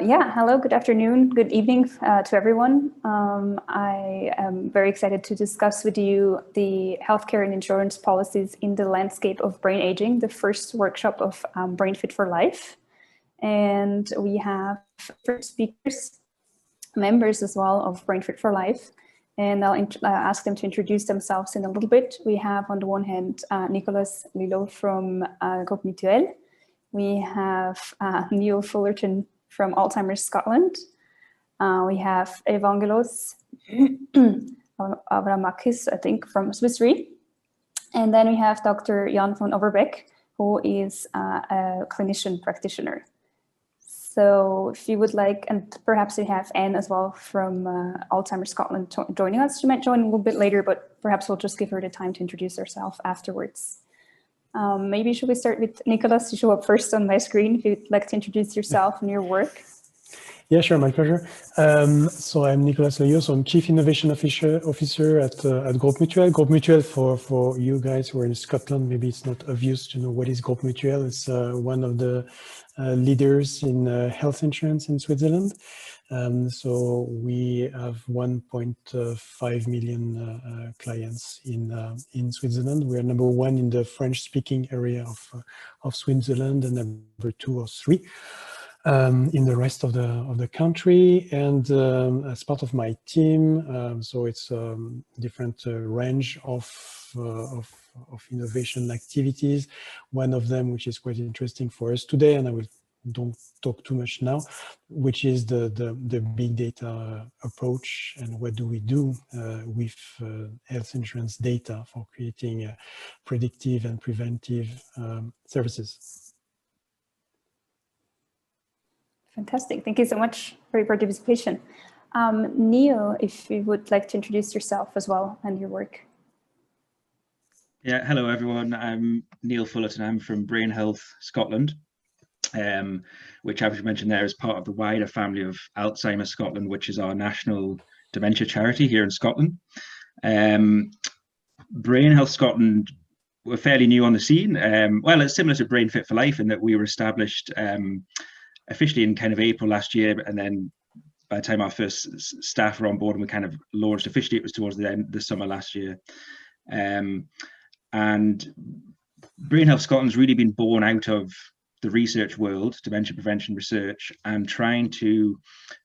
Yeah, hello, good afternoon, good evening to everyone. I am very excited to discuss with you the healthcare and insurance policies in the landscape of brain aging, the first workshop of Brain Fit for Life. And we have speakers, members as well of Brain Fit for Life. And I'll ask them to introduce themselves in a little bit. We have on the one hand, Nicolas Loeillot from Groupe Mutuel. We have Neil Fullerton from Alzheimer's Scotland. We have Evangelos Avramakis, I think, from Swiss Re. And then we have Dr. Jan van Overbeck, who is a clinician practitioner. So if you would like, and perhaps we have Anne as well from Alzheimer's Scotland joining us. She might join a little bit later, but perhaps we'll just give her the time to introduce herself afterwards. Maybe should we start with Nicolas? You show up first on my screen if you'd like to introduce yourself and your work. Yeah, sure, my pleasure. So I'm Nicolas Loeillot, so I'm Chief Innovation Officer at Groupe Mutuel. Groupe Mutuel, for you guys who are in Scotland, maybe it's not obvious to know what is Groupe Mutuel. It's one of the leaders in health insurance in Switzerland. So we have 1.5 million clients in Switzerland. We are number one in the French-speaking area of Switzerland and number 2 or 3 in the rest of the country. And as part of my team, so it's different range of innovation activities. One of them, which is quite interesting for us today, and I will don't talk too much now, which is the big data approach and what do we do with health insurance data for creating predictive and preventive services. Fantastic. Thank you so much for your participation. Neil, if you would like to introduce yourself as well and your work. Yeah, hello everyone. I'm Neil Fullerton. I'm from Brain Health Scotland, which I mentioned there is part of the wider family of Alzheimer's Scotland, which is our national dementia charity here in Scotland. Brain Health Scotland were fairly new on the scene. Well, it's similar to Brain Fit for Life in that we were established officially in kind of April last year, and then by the time our first staff were on board and we kind of launched officially, it was towards the end of the summer last year. And Brain Health Scotland's really been born out of the research world, dementia prevention research, and trying to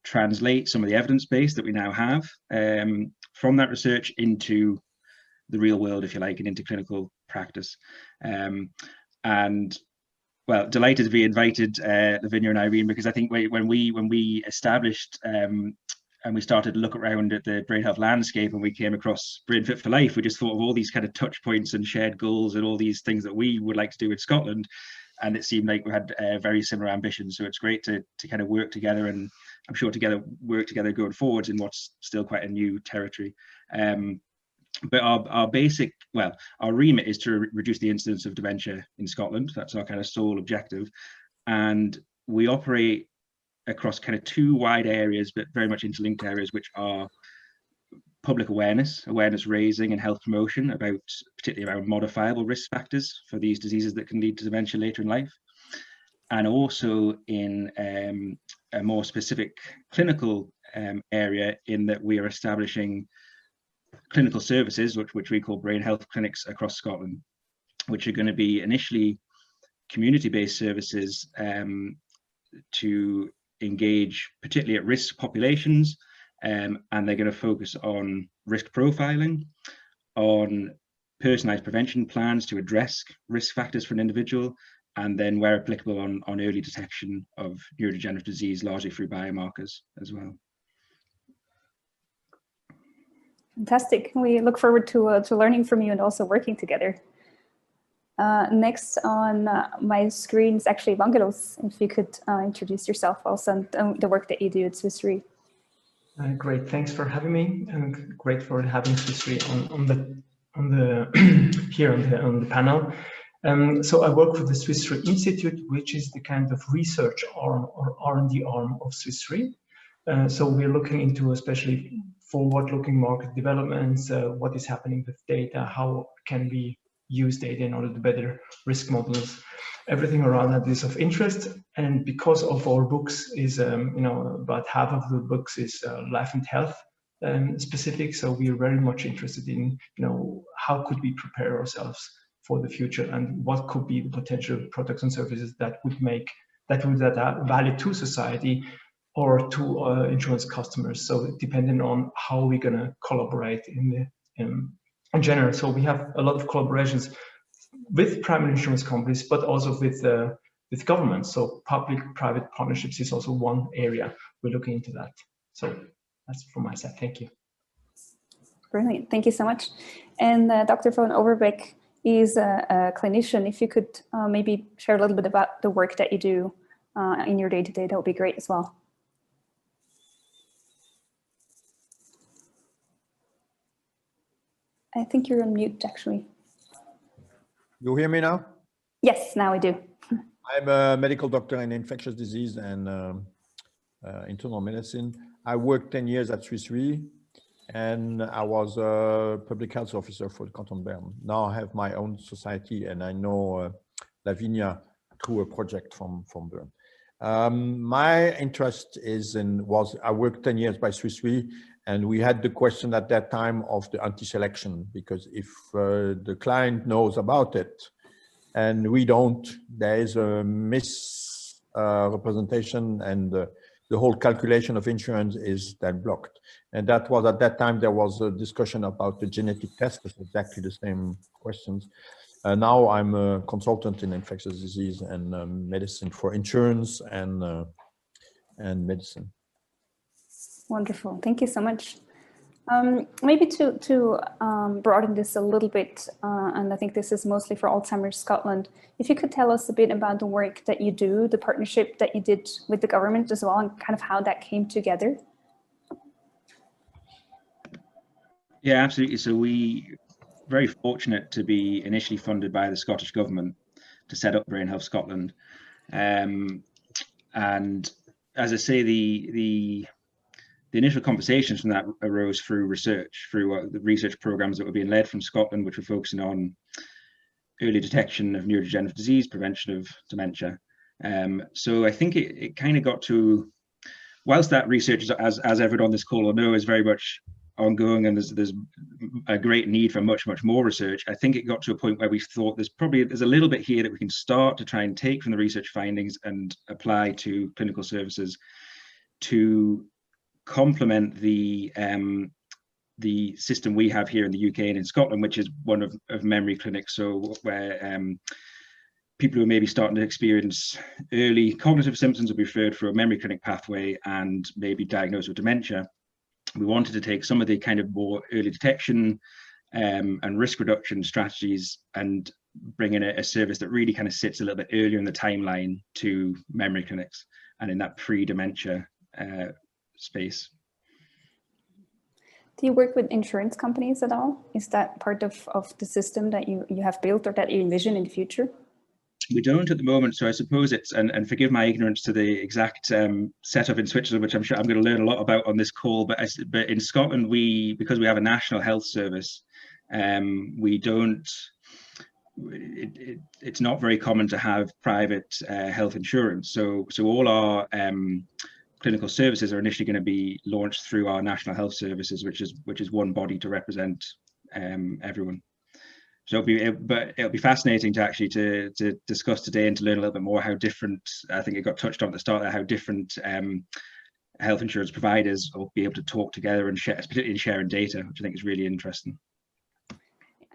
translate some of the evidence base that we now have from that research into the real world, if you like, and into clinical practice. And well, delighted to be invited, Lavinia and Irene, because I think when we established and we started to look around at the brain health landscape and we came across Brain Fit for Life, we just thought of all these kind of touch points and shared goals and all these things that we would like to do in Scotland. And it seemed like we had very similar ambitions. So it's great to kind of work together, and I'm sure work together going forwards in what's still quite a new territory. But our remit is to reduce the incidence of dementia in Scotland. That's our kind of sole objective. And we operate across kind of 2 wide areas, but very much interlinked areas, which are public awareness raising and health promotion, particularly around modifiable risk factors for these diseases that can lead to dementia later in life. And also in a more specific clinical area, in that we are establishing clinical services, which we call brain health clinics across Scotland, which are going to be initially community-based services to engage particularly at risk populations, and they're going to focus on risk profiling, on personalized prevention plans to address risk factors for an individual, and then where applicable on early detection of neurodegenerative disease, largely through biomarkers as well. Fantastic. We look forward to learning from you and also working together. Next on my screen is actually Evangelos. If you could introduce yourself also and the work that you do at Swiss Re. Great, thanks for having me, and great for having Swiss Re on the panel. So I work for the Swiss Re Institute, which is the kind of research arm or R&D arm of Swiss Re. So we're looking into especially forward-looking market developments, what is happening with data, how can we use data in order to better risk models, everything around that is of interest. And because of our books is, about half of the books is life and health specific. So we are very much interested in, how could we prepare ourselves for the future and what could be the potential products and services that would add value to society or to insurance customers. So depending on how we're going to collaborate in general. So we have a lot of collaborations with primary insurance companies, but also with governments. So public-private partnerships is also one area we're looking into that. So that's from my side. Thank you. Brilliant. Thank you so much. And Dr. von Overbeck is a clinician. If you could maybe share a little bit about the work that you do in your day-to-day, that would be great as well. I think you're on mute, actually. You hear me now? Yes, now we do. I'm a medical doctor in infectious disease and internal medicine. I worked 10 years at Swiss Re, and I was a public health officer for the Canton Bern. Now I have my own society, and I know Lavinia through a project from Bern. My interest I worked 10 years by Swiss Re, and we had the question at that time of the anti-selection, because if the client knows about it and we don't, there is a misrepresentation, and the whole calculation of insurance is then blocked. And that was at that time, there was a discussion about the genetic test, exactly the same questions. Now I'm a consultant in infectious disease and medicine for insurance and medicine. Wonderful. Thank you so much. Maybe to broaden this a little bit, and I think this is mostly for Alzheimer's Scotland, if you could tell us a bit about the work that you do, the partnership that you did with the government as well, and kind of how that came together. Yeah, absolutely. So we very fortunate to be initially funded by the Scottish government to set up Brain Health Scotland. And as I say, the initial conversations from that arose through research, through the research programs that were being led from Scotland, which were focusing on early detection of neurodegenerative disease, prevention of dementia. So I think it kind of got to, whilst that research, as everyone on this call will know, is very much ongoing, and there's a great need for much more research. I think it got to a point where we thought there's a little bit here that we can start to try and take from the research findings and apply to clinical services to complement the system we have here in the UK and in Scotland, which is one of memory clinics. So where people who may be starting to experience early cognitive symptoms will be referred through a memory clinic pathway and maybe diagnosed with dementia. We wanted to take some of the kind of more early detection and risk reduction strategies and bring in a service that really kind of sits a little bit earlier in the timeline to memory clinics and in that pre-dementia space. Do you work with insurance companies at all? Is that part of the system that you have built or that you envision in the future? We don't at the moment, so I suppose it's, and forgive my ignorance to the exact setup in Switzerland, which I'm sure I'm going to learn a lot about on this call, but in Scotland, because we have a national health service, we don't, it's not very common to have private health insurance. So all our clinical services are initially going to be launched through our national health services, which is one body to represent everyone. So it'll be fascinating to actually to discuss today and to learn a little bit more how different, I think it got touched on at the start, how different health insurance providers will be able to talk together and share, particularly in sharing data, which I think is really interesting.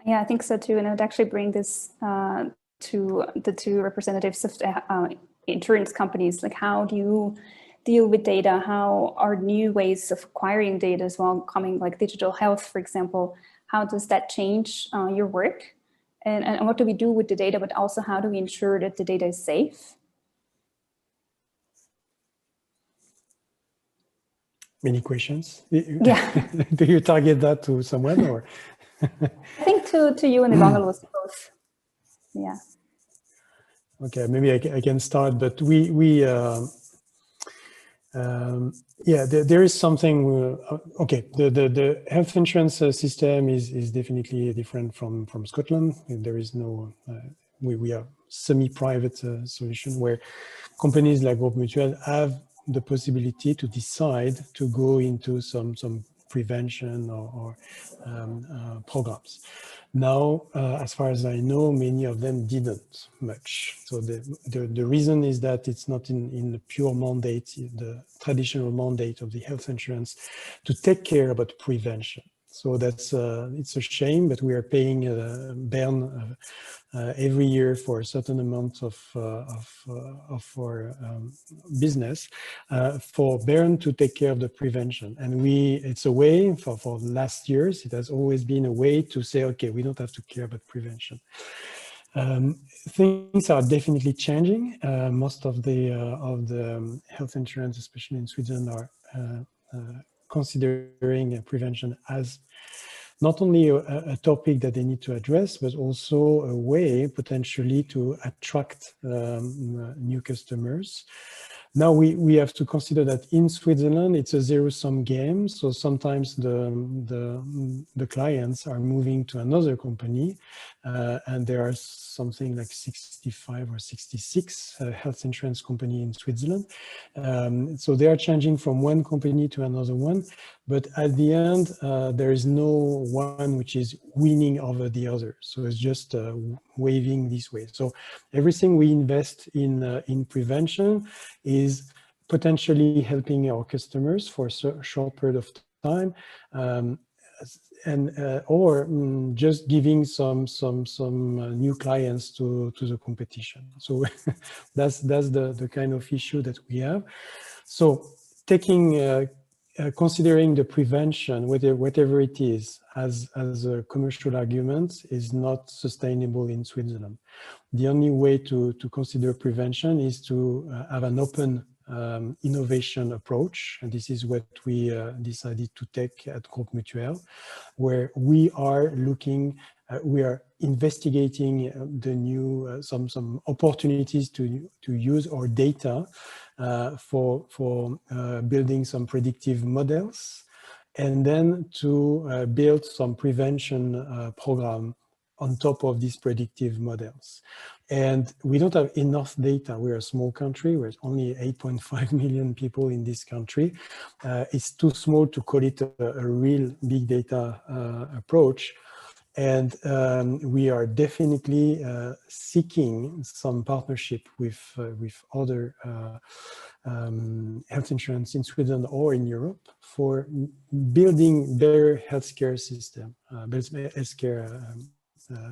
Yeah, I think so too. And I would actually bring this to the two representatives of the insurance companies. Like, how do you deal with data? How are new ways of acquiring data as well coming, like digital health, for example? How does that change your work? And what do we do with the data, but also how do we ensure that the data is safe? Many questions. Yeah. Do you target that to someone or? I think to you and Evangelos both. Yeah. Okay, maybe I can start, but yeah, there is something. Okay, the health insurance system is definitely different from Scotland. There is no we are semi-private solution where companies like Groupe Mutuel have the possibility to decide to go into some prevention or programs. Now, as far as I know, many of them didn't much. So the reason is that it's not in the pure mandate, the traditional mandate of the health insurance to take care about prevention. So that's it's a shame, but we are paying Bern every year for a certain amount of our business for Bern to take care of the prevention. And it's a way for the last years, it has always been a way to say, okay, we don't have to care about prevention. Things are definitely changing. Most of the health insurance, especially in Sweden, are considering prevention as not only a topic that they need to address, but also a way potentially to attract new customers. Now we have to consider that in Switzerland, it's a zero-sum game. So sometimes the clients are moving to another company, and there are something like 65 or 66 health insurance company in Switzerland. So they are changing from one company to another one, but at the end, there is no one which is winning over the other. So it's just waving this way. So everything we invest in prevention is potentially helping our customers for a short period of time, or just giving some new clients to the competition. So that's the kind of issue that we have. So taking considering the prevention, whatever it is, as a commercial argument is not sustainable in Switzerland. The only way to consider prevention is to have an open innovation approach. And this is what we decided to take at Groupe Mutuel, where we are looking, we are investigating the new, some opportunities to use our data for building some predictive models, and then to build some prevention program on top of these predictive models. And we don't have enough data. We're a small country. We're only 8.5 million people in this country. It's too small to call it a real big data approach. And we are definitely seeking some partnership with other health insurance in Sweden or in Europe for building better healthcare system, better healthcare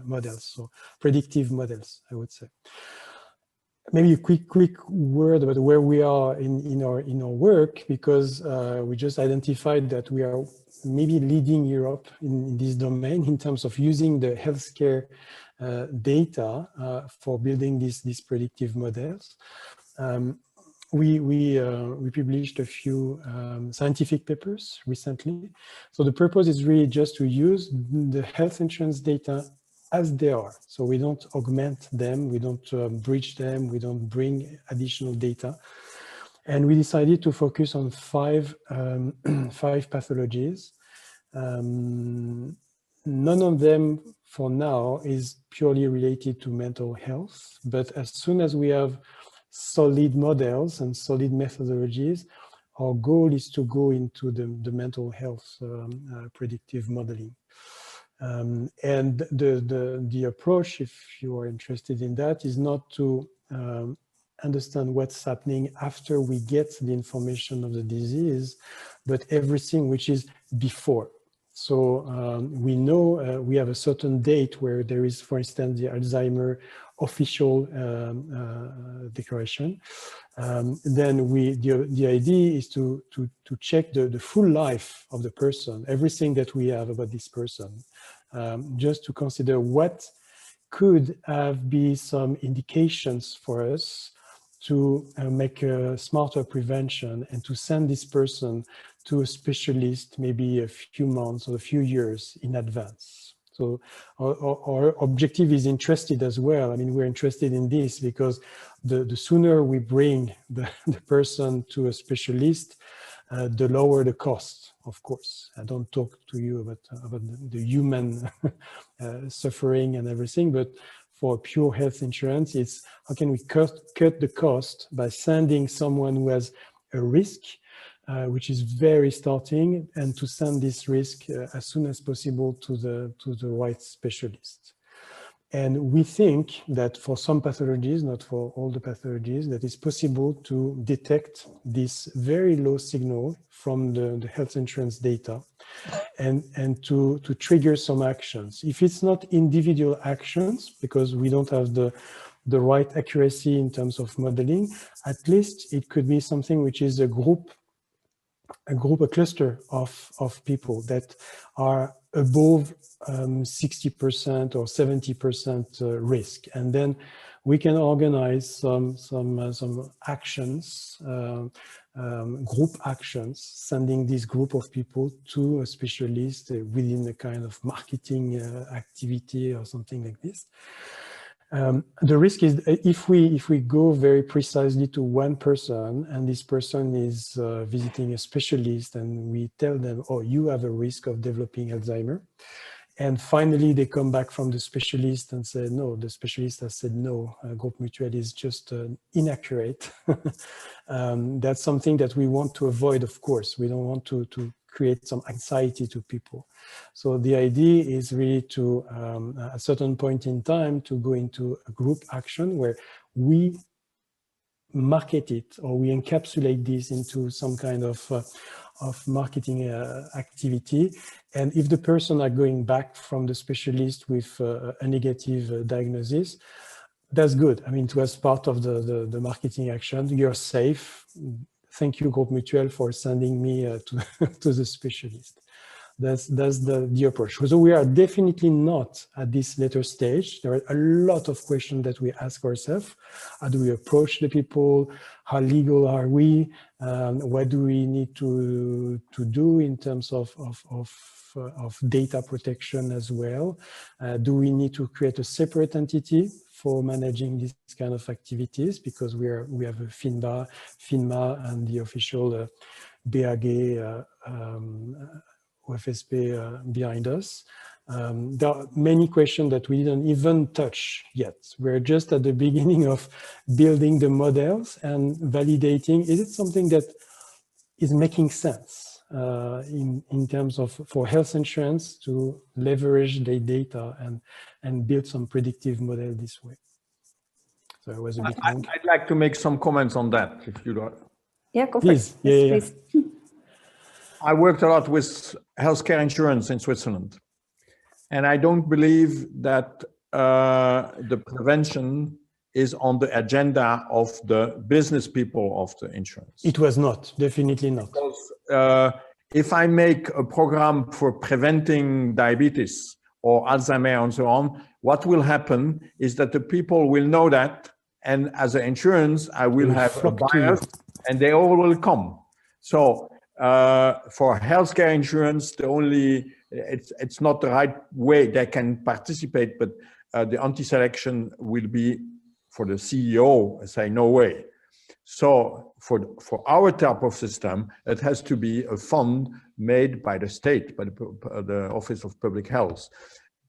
models, so predictive models, I would say. Maybe a quick word about where we are in our work, because we just identified that we are maybe leading Europe in this domain in terms of using the healthcare data for building these predictive models. We published a few scientific papers recently. So the purpose is really just to use the health insurance data as they are. So we don't augment them, we don't bridge them, we don't bring additional data. And we decided to focus on five pathologies. None of them for now is purely related to mental health, but as soon as we have solid models and solid methodologies, our goal is to go into the mental health predictive modeling. And the approach, if you are interested in that, is not to understand what's happening after we get the information of the disease, but everything which is before. So we know we have a certain date where there is, for instance, the Alzheimer official declaration. Then the idea is to check the full life of the person, everything that we have about this person, just to consider what could be some indications for us to make a smarter prevention and to send this person to a specialist maybe a few months or a few years in advance. So our objective is interested as well. I mean, we're interested in this because the sooner we bring the person to a specialist, the lower the cost, of course. I don't talk to you about the human suffering and everything, but for pure health insurance. It's how can we cut the cost by sending someone who has a risk, which is very starting, and to send this risk as soon as possible to the right specialist. And we think that for some pathologies, not for all the pathologies, that it's possible to detect this very low signal from the health insurance data and to trigger some actions. If it's not individual actions, because we don't have the right accuracy in terms of modeling, at least it could be something which is a cluster of people that are above 60% or 70% risk, and then we can organize some actions, group actions, sending this group of people to a specialist within a kind of marketing activity or something like this. The risk is if we go very precisely to one person, and this person is visiting a specialist, and we tell them, oh, you have a risk of developing Alzheimer, and finally they come back from the specialist and say, no, the specialist has said no, Groupe Mutuel is just inaccurate. That's something that we want to avoid, of course. We don't want to create some anxiety to people. So the idea is really to, at a certain point in time, to go into a group action where we market it, or we encapsulate this into some kind of marketing activity. And if the person are going back from the specialist with a negative diagnosis, that's good. I mean, to as part of the marketing action, you're safe. Thank you, Groupe Mutuel, for sending me to the specialist. That's the approach. So we are definitely not at this later stage. There are a lot of questions that we ask ourselves. How do we approach the people? How legal are we? What do we need to do in terms of data protection as well? Do we need to create a separate entity for managing these kind of activities, because we have a FINMA and the official BAG OFSP behind us. There are many questions that we didn't even touch yet. We're just at the beginning of building the models and validating, is it something that is making sense in terms of for health insurance to leverage the data and build some predictive model this way. So it was a bit long. I'd like to make some comments on that, if you don't. Yeah, go for please. it. Yes, please. I worked a lot with healthcare insurance in Switzerland, and I don't believe that the prevention is on the agenda of the business people of the insurance. It was not, definitely not. Because if I make a program for preventing diabetes or Alzheimer and so on, what will happen is that the people will know that, and as an insurance, I will have a bias, and they all will come. So for healthcare insurance, it's not the right way they can participate, but the anti-selection will be for the CEO, say no way. So for our type of system, it has to be a fund made by the state, by the Office of Public Health,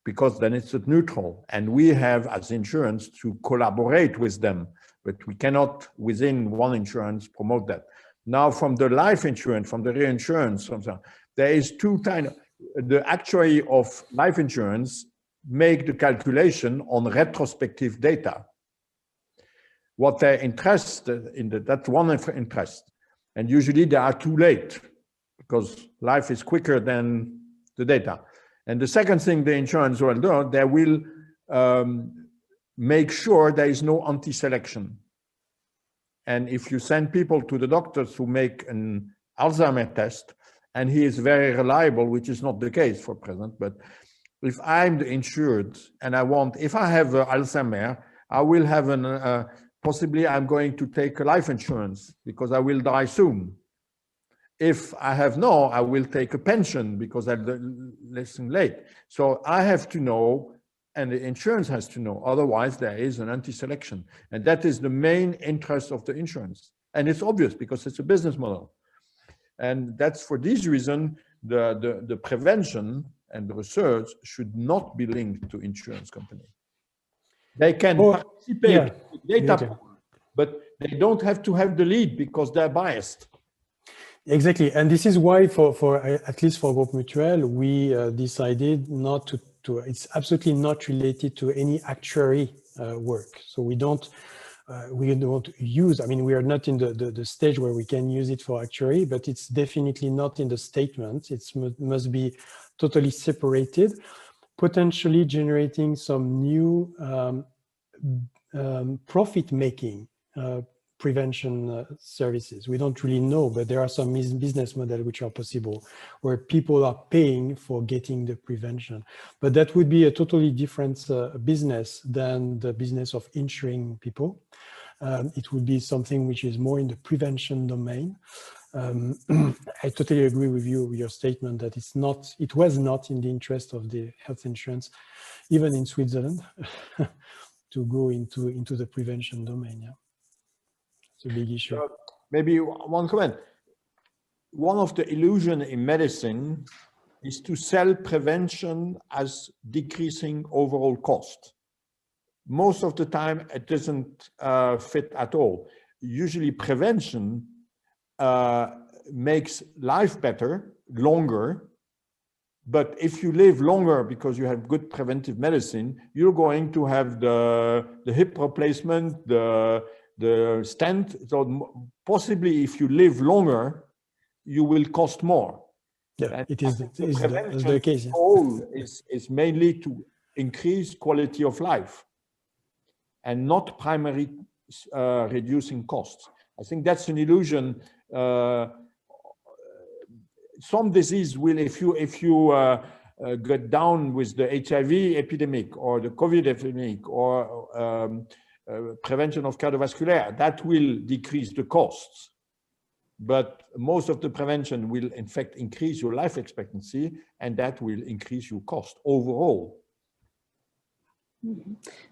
because then it's neutral. And we have, as insurance, to collaborate with them, but we cannot, within one insurance, promote that. Now, from the life insurance, from the reinsurance, there is two kind of, the actuary of life insurance make the calculation on retrospective data. What they're interested in, that's one interest. And usually they are too late because life is quicker than the data. And the second thing the insurance will do, they will make sure there is no anti-selection. And if you send people to the doctors who make an Alzheimer test, and he is very reliable, which is not the case for present, but if I'm the insured and if I have Alzheimer, I will have possibly I'm going to take a life insurance because I will die soon. If I have no, I will take a pension because I'm listen late. So I have to know, and the insurance has to know, otherwise there is an anti-selection. And that is the main interest of the insurance. And it's obvious because it's a business model. And that's for this reason, the prevention and the research should not be linked to insurance company. They can participate yeah, in data, but they don't have to have the lead because they're biased. Exactly, and this is why, for at least for Groupe Mutuel, we decided not to. It's absolutely not related to any actuary work. So we don't use. I mean, we are not in the stage where we can use it for actuary, but it's definitely not in the statement. It must be totally separated, potentially generating some new profit-making prevention services. We don't really know, but there are some business models which are possible where people are paying for getting the prevention. But that would be a totally different business than the business of insuring people. It would be something which is more in the prevention domain. I totally agree with you, with your statement that it was not in the interest of the health insurance, even in Switzerland, to go into the prevention domain. Yeah. It's a big issue. Maybe one comment. One of the illusions in medicine is to sell prevention as decreasing overall cost. Most of the time, it doesn't fit at all. Usually, prevention makes life better, longer. But if you live longer because you have good preventive medicine, you're going to have the hip replacement, the stent. So possibly if you live longer, you will cost more. Yeah, and it is the case. Yeah. Goal is mainly to increase quality of life and not primarily reducing costs. I think that's an illusion. Some disease will, if you get down with the HIV epidemic or the COVID epidemic or prevention of cardiovascular, that will decrease the costs. But most of the prevention will in fact increase your life expectancy, and that will increase your cost overall.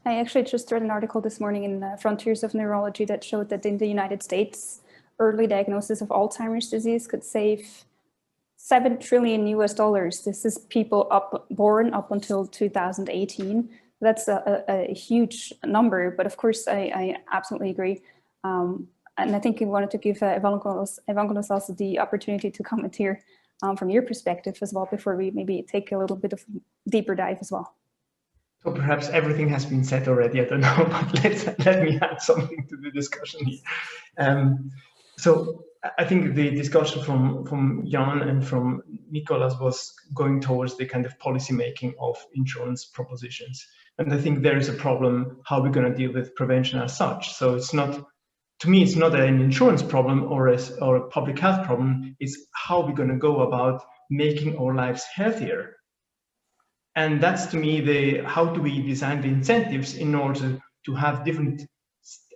I actually just read an article this morning in Frontiers of Neurology that showed that in the United States, early diagnosis of Alzheimer's disease could save $7 trillion US. This is people born up until 2018. That's a huge number, but of course I absolutely agree. And I think we wanted to give Evangelos also the opportunity to comment here from your perspective as well, before we maybe take a little bit of deeper dive as well. So perhaps everything has been said already, I don't know, but let me add something to the discussion here. So I think the discussion from Jan and from Nicolas was going towards the kind of policy making of insurance propositions. And I think there is a problem how we're going to deal with prevention as such. So it's not, to me, it's not an insurance problem or a public health problem. It's how we're going to go about making our lives healthier. And that's, to me, how do we design the incentives in order to have different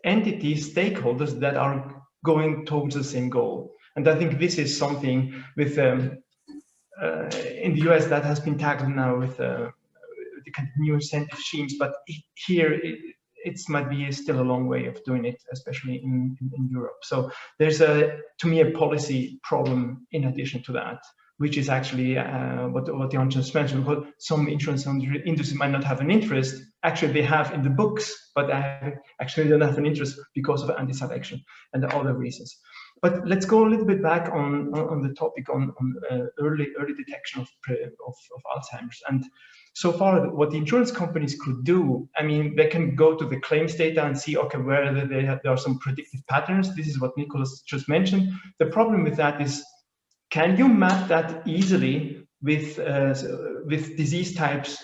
entities, stakeholders that are going towards the same goal. And I think this is something with in the US that has been tackled now with the kind of new incentive schemes, but here it might be still a long way of doing it, especially in Europe. So there's to me a policy problem in addition to that, which is actually what Jan just mentioned. Because some insurance industry might not have an interest. Actually, they have in the books, but they actually don't have an interest because of anti-selection and the other reasons. But let's go a little bit back on the topic on early detection of Alzheimer's. And so far, what the insurance companies could do, I mean, they can go to the claims data and see, okay, where there are some predictive patterns. This is what Nicolas just mentioned. The problem with that is, can you map that easily with disease types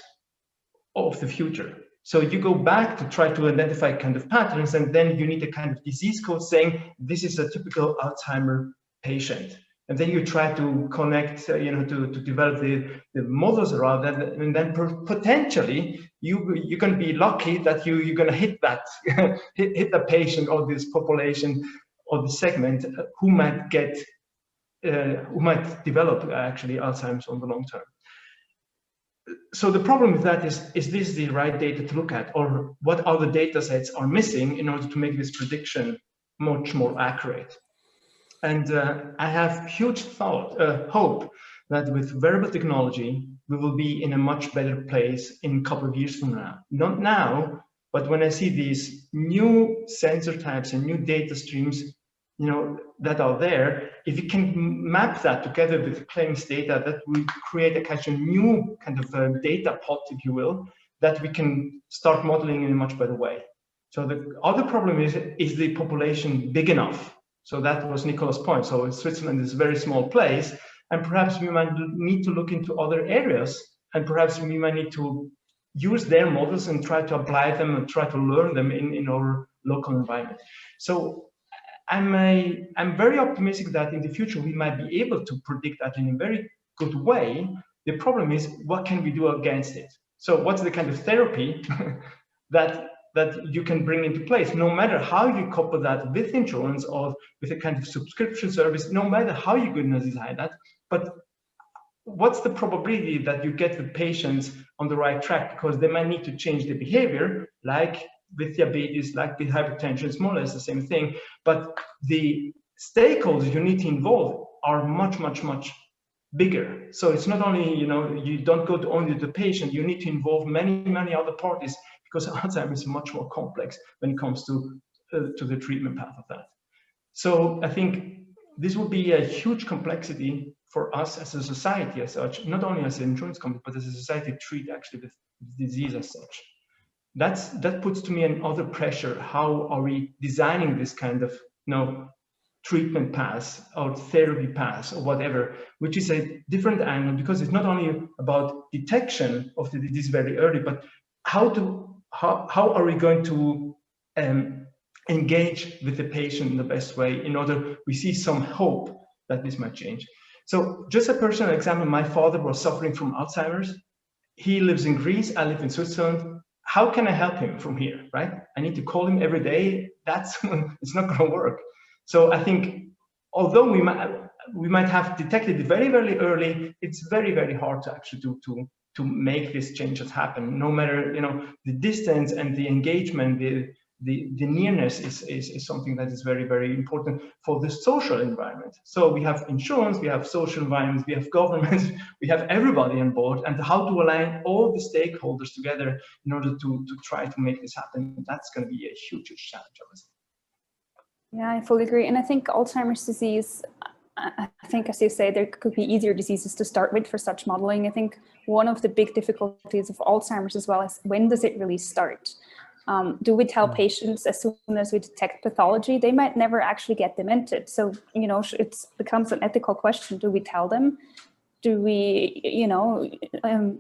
of the future? So you go back to try to identify kind of patterns, and then you need a kind of disease code saying this is a typical Alzheimer patient. And then you try to connect, to develop the models around that, and then potentially you're going to be lucky that you're going to hit that hit the patient or this population or the segment who might get. Who might develop actually Alzheimer's on the long term. So the problem with that is this the right data to look at, or what other data sets are missing in order to make this prediction much more accurate? And I have huge hope that with wearable technology, we will be in a much better place in a couple of years from now. Not now, But when I see these new sensor types and new data streams, that are there, if you can map that together with the claims data, that will create a kind of new kind of data pot, if you will, that we can start modeling in a much better way. So the other problem is the population big enough? So that was Nicolas' point. So Switzerland is a very small place, and perhaps we might need to look into other areas, and perhaps we might need to use their models and try to apply them and try to learn them in our local environment. So I'm very optimistic that in the future we might be able to predict that in a very good way. The problem is, what can we do against it? So what's the kind of therapy that you can bring into place, no matter how you couple that with insurance or with a kind of subscription service, no matter how you're going to design that, but what's the probability that you get the patients on the right track? Because they might need to change their behavior, like with diabetes, like with hypertension, it's more or less the same thing, but the stakeholders you need to involve are much, much, much bigger. So it's not only, you don't go to only the patient, you need to involve many, many other parties, because Alzheimer's is much more complex when it comes to the treatment path of that. So I think this will be a huge complexity for us as a society as such, not only as an insurance company, but as a society to treat actually the disease as such. That puts to me another pressure. How are we designing this kind of treatment paths or therapy paths or whatever, which is a different angle, because it's not only about detection of the disease very early, but how are we going to engage with the patient in the best way in order we see some hope that this might change. So just a personal example, my father was suffering from Alzheimer's. He lives in Greece, I live in Switzerland. How can I help him from here, right? I need to call him every day. It's not going to work. So I think, although we might have detected it very, very early, it's very, very hard to actually to make these changes happen. No matter the distance and the engagement, the nearness is something that is very, very important for the social environment. So we have insurance, we have social environments, we have governments, we have everybody on board, and how to align all the stakeholders together in order to try to make this happen. That's going to be a huge, huge challenge, obviously. Yeah, I fully agree. And I think Alzheimer's disease, I think, as you say, there could be easier diseases to start with for such modeling. I think one of the big difficulties of Alzheimer's as well is, when does it really start? Do we tell patients as soon as we detect pathology? They might never actually get demented. So, it becomes an ethical question. Do we tell them? Do we,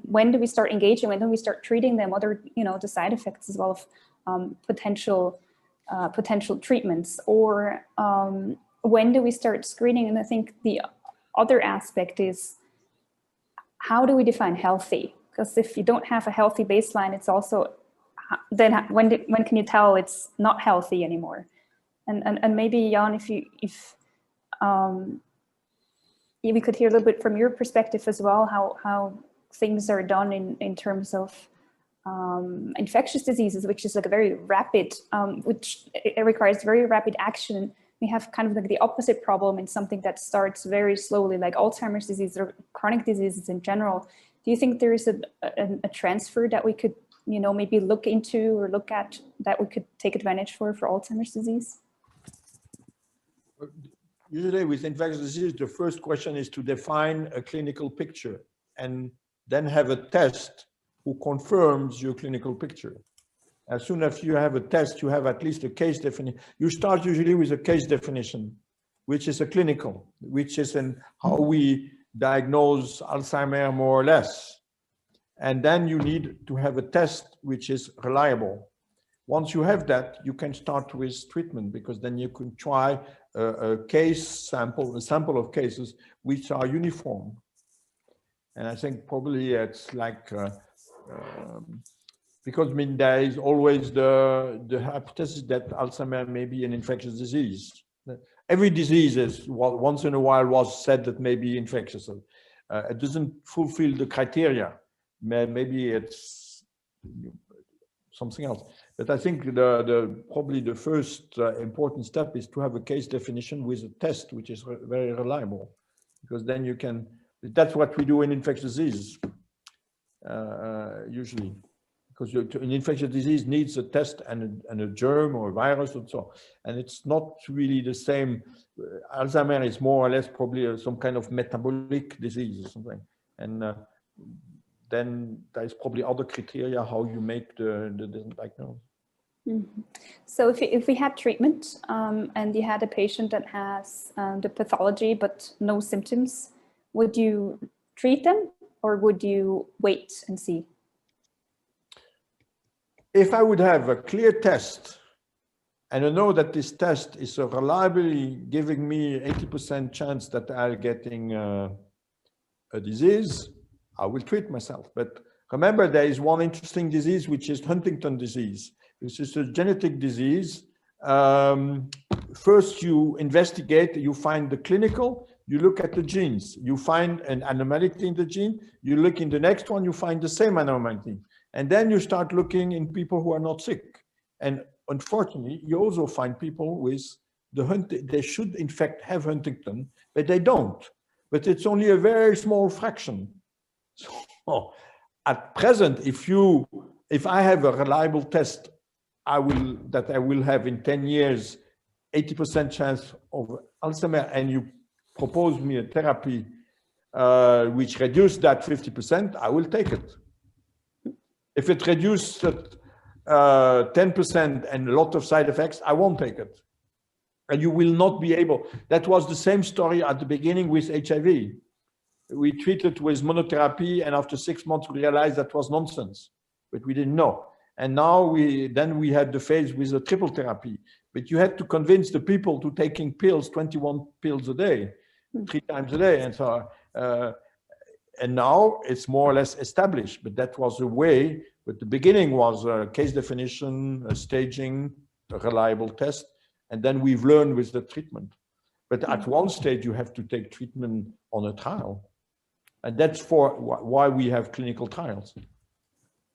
when do we start engaging? When do we start treating them? What are, the side effects as well of potential treatments? Or when do we start screening? And I think the other aspect is, how do we define healthy? Because if you don't have a healthy baseline, it's also, then when can you tell it's not healthy anymore? And maybe, Jan, if we could hear a little bit from your perspective as well, how things are done in terms of infectious diseases, which is like a very rapid, which it requires very rapid action. We have kind of like the opposite problem in something that starts very slowly, like Alzheimer's disease or chronic diseases in general. Do you think there is a transfer that we could, maybe look into or look at, that we could take advantage for Alzheimer's disease? Usually with infectious disease, the first question is to define a clinical picture and then have a test who confirms your clinical picture. As soon as you have a test, you have at least a case definition. You start usually with a case definition, which is a clinical, which is in how we diagnose Alzheimer's more or less. And then you need to have a test which is reliable. Once you have that, you can start with treatment, because then you can try a sample of cases which are uniform. And I think probably it's like, because there is always the hypothesis that Alzheimer's may be an infectious disease. Every disease is, once in a while was said that may be infectious. It doesn't fulfill the criteria. Maybe it's something else. But I think probably the first important step is to have a case definition with a test which is very reliable, because then you can, that's what we do in infectious diseases usually, because an infectious disease needs a test and a germ or a virus and so on. And it's not really the same. Alzheimer is more or less probably some kind of metabolic disease or something. And then there's probably other criteria how you make the diagnosis. Mm-hmm. So if we had treatment and you had a patient that has the pathology but no symptoms, would you treat them or would you wait and see? If I would have a clear test and I know that this test is reliably giving me 80% chance that I'm getting a disease, I will treat myself. But remember, there is one interesting disease, which is Huntington disease. This is a genetic disease. First, you investigate, you find the clinical, you look at the genes, you find an anomaly in the gene, you look in the next one, you find the same anomaly. And then you start looking in people who are not sick. And unfortunately, you also find people with they should in fact have Huntington, but they don't. But it's only a very small fraction. So at present, if I have a reliable test, I will have in 10 years, 80% chance of Alzheimer, and you propose me a therapy which reduces that 50%, I will take it. If it reduces 10% and a lot of side effects, I won't take it. And you will not be able. That was the same story at the beginning with HIV. We treated with monotherapy, and after 6 months, we realized that was nonsense, but we didn't know. And now we had the phase with the triple therapy, but you had to convince the people to taking pills, 21 pills a day, 3 times a day. And so, and now it's more or less established, but that was a way. But the beginning was a case definition, a staging, a reliable test. And then we've learned with the treatment. But at one stage, you have to take treatment on a trial. And that's why we have clinical trials,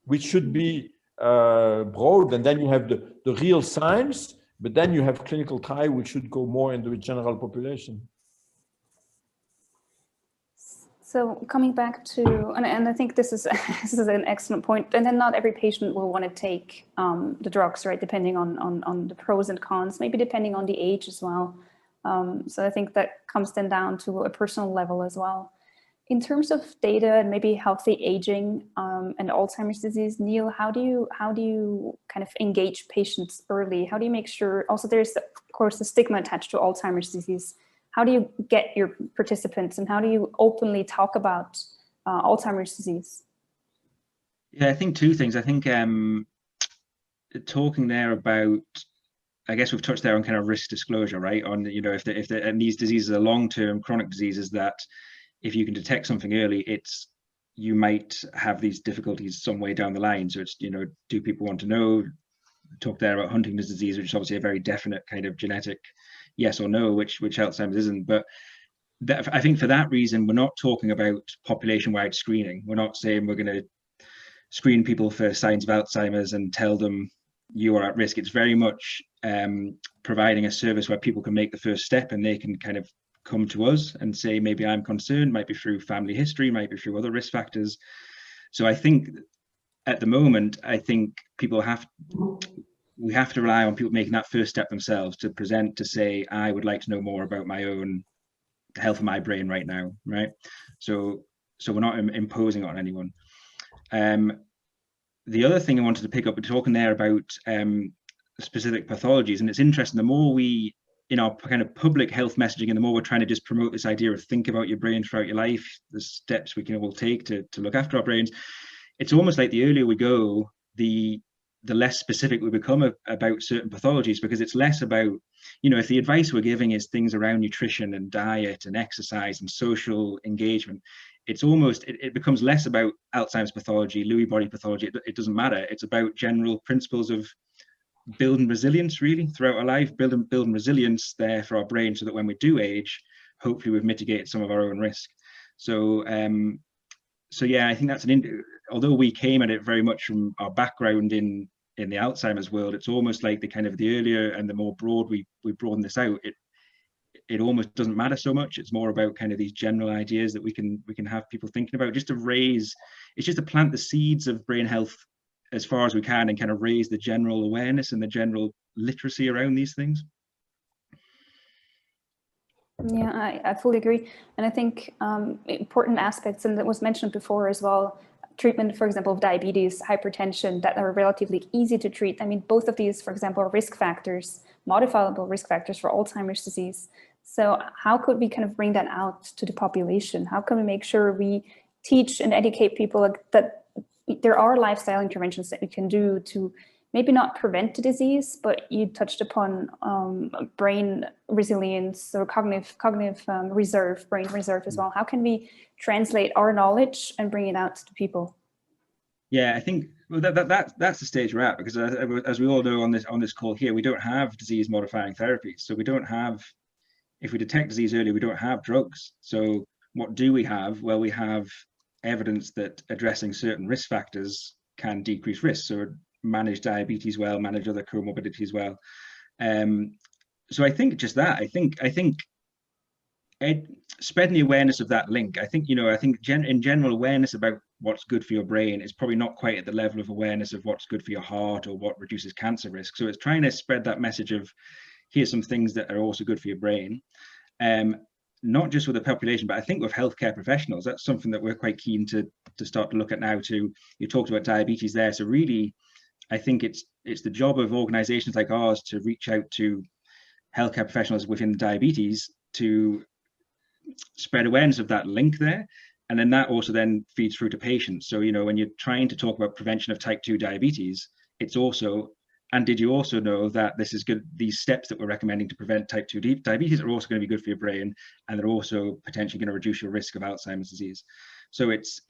which should be broad. And then you have the real science, but then you have clinical trial, which should go more into the general population. So coming back to, and I think this is an excellent point. And then not every patient will want to take the drugs, right? Depending on the pros and cons, maybe depending on the age as well. So I think that comes then down to a personal level as well. In terms of data and maybe healthy aging and Alzheimer's disease, Neil, how do you kind of engage patients early? How do you make sure? Also, there's of course the stigma attached to Alzheimer's disease. How do you get your participants and how do you openly talk about Alzheimer's disease? Yeah, I think 2 things. I think talking there about, I guess we've touched there on kind of risk disclosure, right? On, you know, and these diseases are long-term chronic diseases that if you can detect something early, you might have these difficulties some way down the line. So it's, you know, do people want to know? Talk there about Huntington's disease, which is obviously a very definite kind of genetic yes or no, which Alzheimer's isn't. But I think for that reason, we're not talking about population-wide screening. We're not saying we're going to screen people for signs of Alzheimer's and tell them you are at risk. It's very much providing a service where people can make the first step and they can kind of come to us and say, maybe I'm concerned, might be through family history, might be through other risk factors. So I think at the moment, I think we have to rely on people making that first step themselves to present, to say, I would like to know more about my own health of my brain right now, right? So we're not imposing on anyone. The other thing I wanted to pick up, we're talking there about specific pathologies, and it's interesting, the more we, in our kind of public health messaging, and the more we're trying to just promote this idea of think about your brain throughout your life, the steps we can all take to look after our brains, it's almost like the earlier we go, the less specific we become about certain pathologies, because it's less about, you know, if the advice we're giving is things around nutrition and diet and exercise and social engagement, it's almost, it becomes less about Alzheimer's pathology, Lewy body pathology. It doesn't matter. It's about general principles of building resilience, really, throughout our life, building resilience there for our brain, so that when we do age, hopefully we've mitigated some of our own risk. So yeah, I think that's although we came at it very much from our background in the Alzheimer's world, it's almost like the kind of the earlier and the more broad we broaden this out, it almost doesn't matter so much. It's more about kind of these general ideas that we can have people thinking about, just to plant the seeds of brain health as far as we can and kind of raise the general awareness and the general literacy around these things. Yeah, I fully agree. And I think important aspects, and that was mentioned before as well, treatment, for example, of diabetes, hypertension, that are relatively easy to treat. I mean, both of these, for example, are risk factors, modifiable risk factors for Alzheimer's disease. So how could we kind of bring that out to the population? How can we make sure we teach and educate people that there are lifestyle interventions that we can do to maybe not prevent the disease, but you touched upon brain resilience or cognitive reserve, brain reserve as well. How can we translate our knowledge and bring it out to people? Yeah, I think that's the stage we're at, because as we all know on this call here, we don't have disease modifying therapies. So we don't have, if we detect disease early, we don't have drugs. So what do we have? Well, we have evidence that addressing certain risk factors can decrease risk. So manage diabetes well, manage other comorbidities well. So I think just that, I think spreading the awareness of that link. I think, in general, awareness about what's good for your brain is probably not quite at the level of awareness of what's good for your heart or what reduces cancer risk. So it's trying to spread that message of, here's some things that are also good for your brain. Not just with the population, but I think with healthcare professionals, that's something that we're quite keen to start to look at now too. You talked about diabetes there. So really, I think it's the job of organizations like ours to reach out to healthcare professionals within diabetes to spread awareness of that link there. And then that also then feeds through to patients. So, when you're trying to talk about prevention of type 2 diabetes, it's also, and did you also know that this is good, these steps that we're recommending to prevent type 2 diabetes are also going to be good for your brain, and they're also potentially going to reduce your risk of Alzheimer's disease. So it's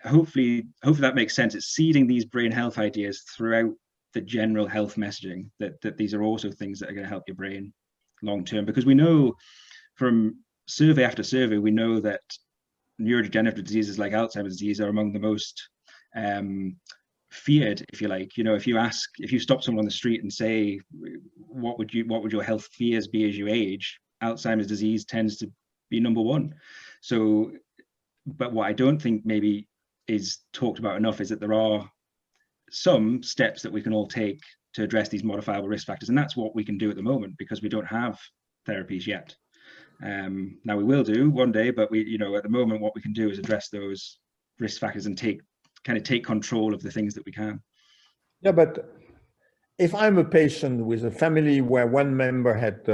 hopefully that makes sense. It's seeding these brain health ideas throughout the general health messaging that these are also things that are going to help your brain long term, because we know from survey after survey, we know that neurodegenerative diseases like Alzheimer's disease are among the most feared, if you like. If you stop someone on the street and say, what would your health fears be as you age, Alzheimer's disease tends to be number one. So, but what I don't think maybe is talked about enough is that there are some steps that we can all take to address these modifiable risk factors, and that's what we can do at the moment, because we don't have therapies yet. Now we will do one day, but at the moment, what we can do is address those risk factors and take control of the things that we can. Yeah, but if I'm a patient with a family where one member had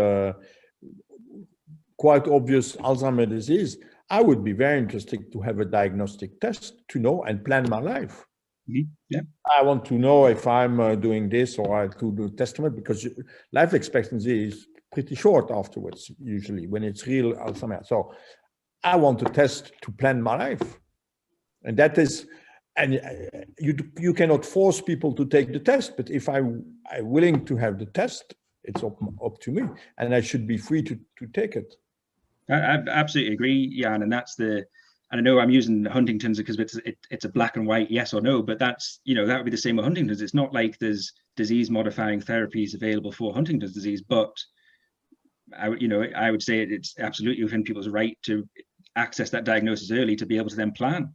quite obvious Alzheimer's disease, I would be very interested to have a diagnostic test to know and plan my life. Mm-hmm. Yeah, I want to know if I'm doing this or I to do testament, because life expectancy is pretty short afterwards, usually, when it's real Alzheimer's. So I want to test to plan my life. And that is, and you cannot force people to take the test, but if I'm willing to have the test, it's up to me, and I should be free to take it. I absolutely agree, Jan, and and I know I'm using Huntington's because it's a black and white yes or no, but that's, that would be the same with Huntington's. It's not like there's disease modifying therapies available for Huntington's disease, but I would say it's absolutely within people's right to access that diagnosis early, to be able to then plan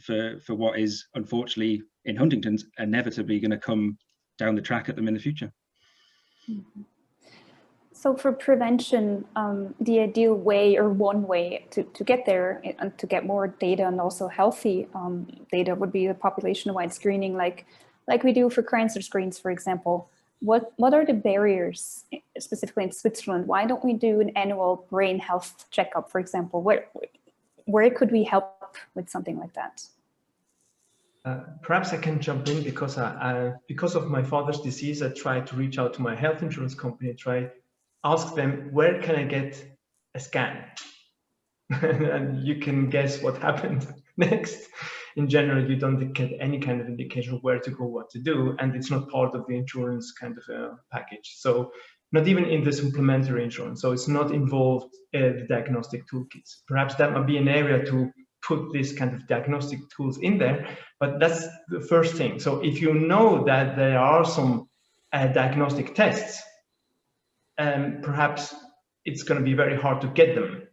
for what is, unfortunately, in Huntington's inevitably going to come down the track at them in the future. Mm-hmm. So for prevention, the ideal way, or one way to get there and to get more data and also healthy data, would be the population-wide screening, like we do for cancer screens, for example. What are the barriers, specifically in Switzerland? Why don't we do an annual brain health checkup, for example? Where could we help with something like that? Perhaps I can jump in, because because of my father's disease, I tried to reach out to my health insurance company, ask them, where can I get a scan? And you can guess what happened next. In general, you don't get any kind of indication of where to go, what to do, and it's not part of the insurance kind of package. So not even in the supplementary insurance. So it's not involved in the diagnostic toolkits. Perhaps that might be an area to put this kind of diagnostic tools in there, but that's the first thing. So if you know that there are some diagnostic tests, perhaps it's going to be very hard to get them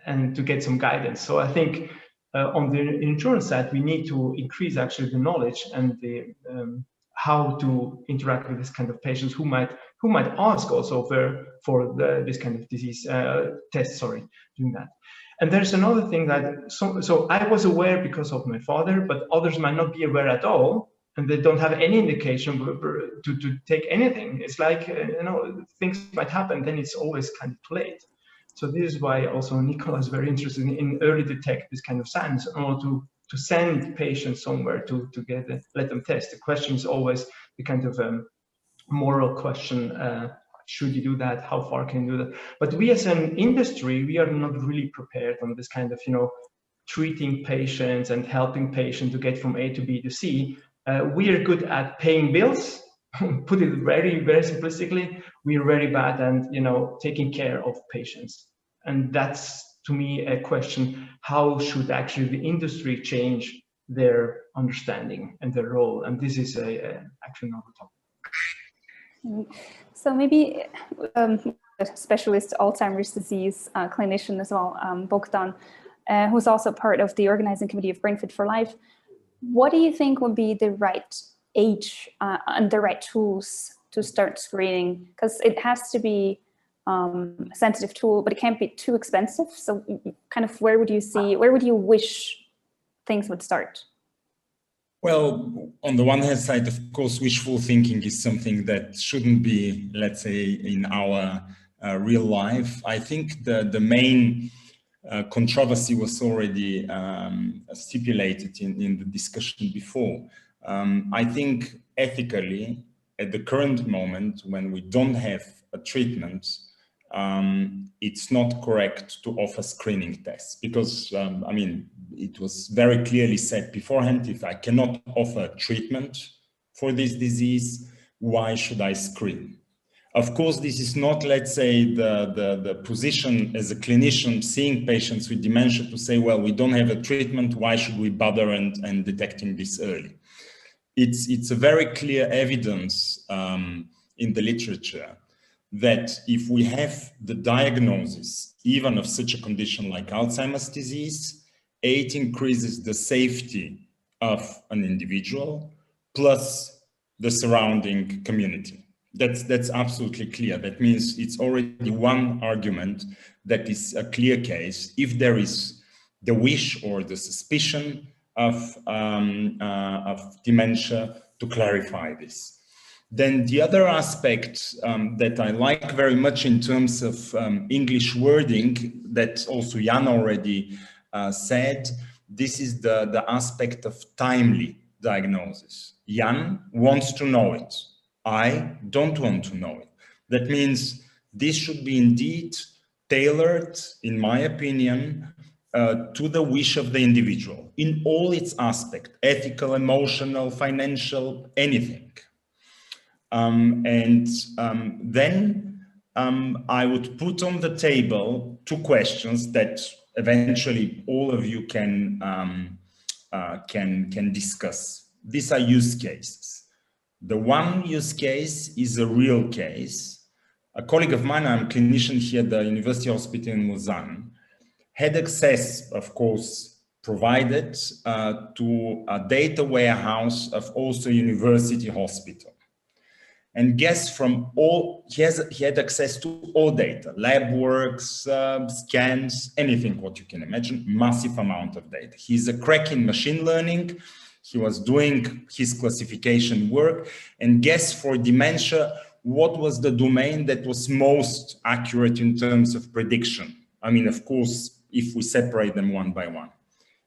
and to get some guidance. So I think on the insurance side, we need to increase actually the knowledge and the how to interact with this kind of patients who might ask also for this kind of disease test. Sorry, doing that. And there's another thing that so I was aware because of my father, but others might not be aware at all, and they don't have any indication to take anything. It's like things might happen, then it's always kind of too late. So this is why also Nicola is very interested in early detect this kind of signs, or to send patients somewhere to let them test. The question is always the kind of moral question. Should you do that? How far can you do that? But we as an industry, we are not really prepared on this kind of, treating patients and helping patients to get from A to B to C. We are good at paying bills, put it very, very simplistically. We are very bad at, taking care of patients. And that's, to me, a question: how should actually the industry change their understanding and their role? And this is actually another topic. So maybe a specialist Alzheimer's disease clinician as well, Bogdan, who's also part of the organizing committee of Brain Fit for Life. What do you think would be the right age and the right tools to start screening? Because it has to be a sensitive tool, but it can't be too expensive. So kind of where would you wish things would start? Well, on the one hand side, of course, wishful thinking is something that shouldn't be, let's say, in our real life. I think the main controversy was already stipulated in the discussion before. I think ethically, at the current moment, when we don't have a treatment, it's not correct to offer screening tests because, it was very clearly said beforehand, if I cannot offer treatment for this disease, why should I screen? Of course, this is not, let's say, the position as a clinician seeing patients with dementia to say, well, we don't have a treatment, why should we bother and detecting this early? It's a very clear evidence in the literature that if we have the diagnosis, even of such a condition like Alzheimer's disease, it increases the safety of an individual plus the surrounding community. That's absolutely clear. That means it's already one argument that is a clear case. If there is the wish or the suspicion of dementia, to clarify this. Then the other aspect that I like very much in terms of English wording that also Jan already said, this is the aspect of timely diagnosis. Jan wants to know it. I don't want to know it. That means this should be indeed tailored, in my opinion, to the wish of the individual in all its aspects, ethical, emotional, financial, anything. Then I would put on the table two questions that eventually all of you can discuss. These are use cases. The one use case is a real case. A colleague of mine, I'm a clinician here at the University Hospital in Lausanne, had access, of course, provided to a data warehouse of also University Hospital. And guess from all, he had access to all data, lab works, scans, anything what you can imagine, massive amount of data. He's a crack in machine learning. He was doing his classification work, and guess for dementia, what was the domain that was most accurate in terms of prediction? I mean, of course, if we separate them one by one,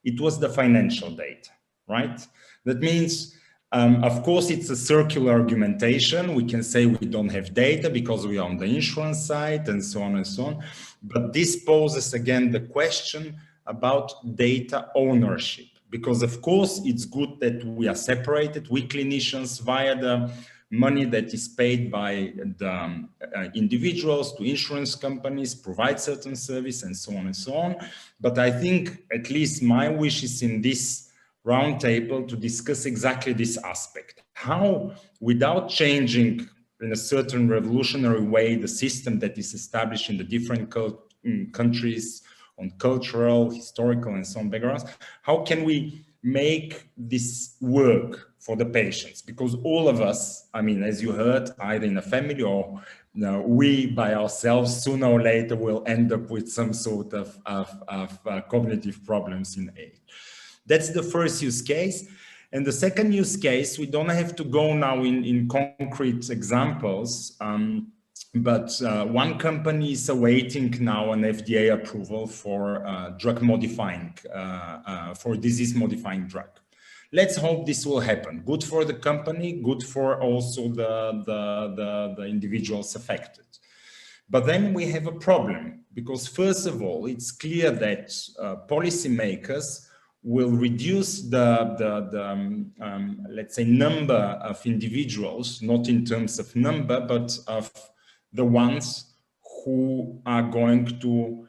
it was the financial data, right? That means, of course, it's a circular argumentation. We can say we don't have data because we are on the insurance side and so on and so on. But this poses again the question about data ownership, because of course it's good that we are separated, we clinicians, via the money that is paid by the individuals to insurance companies, provide certain service and so on and so on. But I think at least my wish is in this roundtable to discuss exactly this aspect. How, without changing in a certain revolutionary way the system that is established in the different countries on cultural, historical, and so on backgrounds. How can we make this work for the patients? Because all of us, I mean, as you heard, either in a family or we by ourselves, sooner or later will end up with some sort of cognitive problems in age. That's the first use case. And the second use case, we don't have to go now in concrete examples, but one company is awaiting now an FDA approval for drug modifying, for disease modifying drug. Let's hope this will happen. Good for the company, good for also the individuals affected. But then we have a problem, because first of all, it's clear that policymakers will reduce let's say, number of individuals, not in terms of number, but of the ones who are going to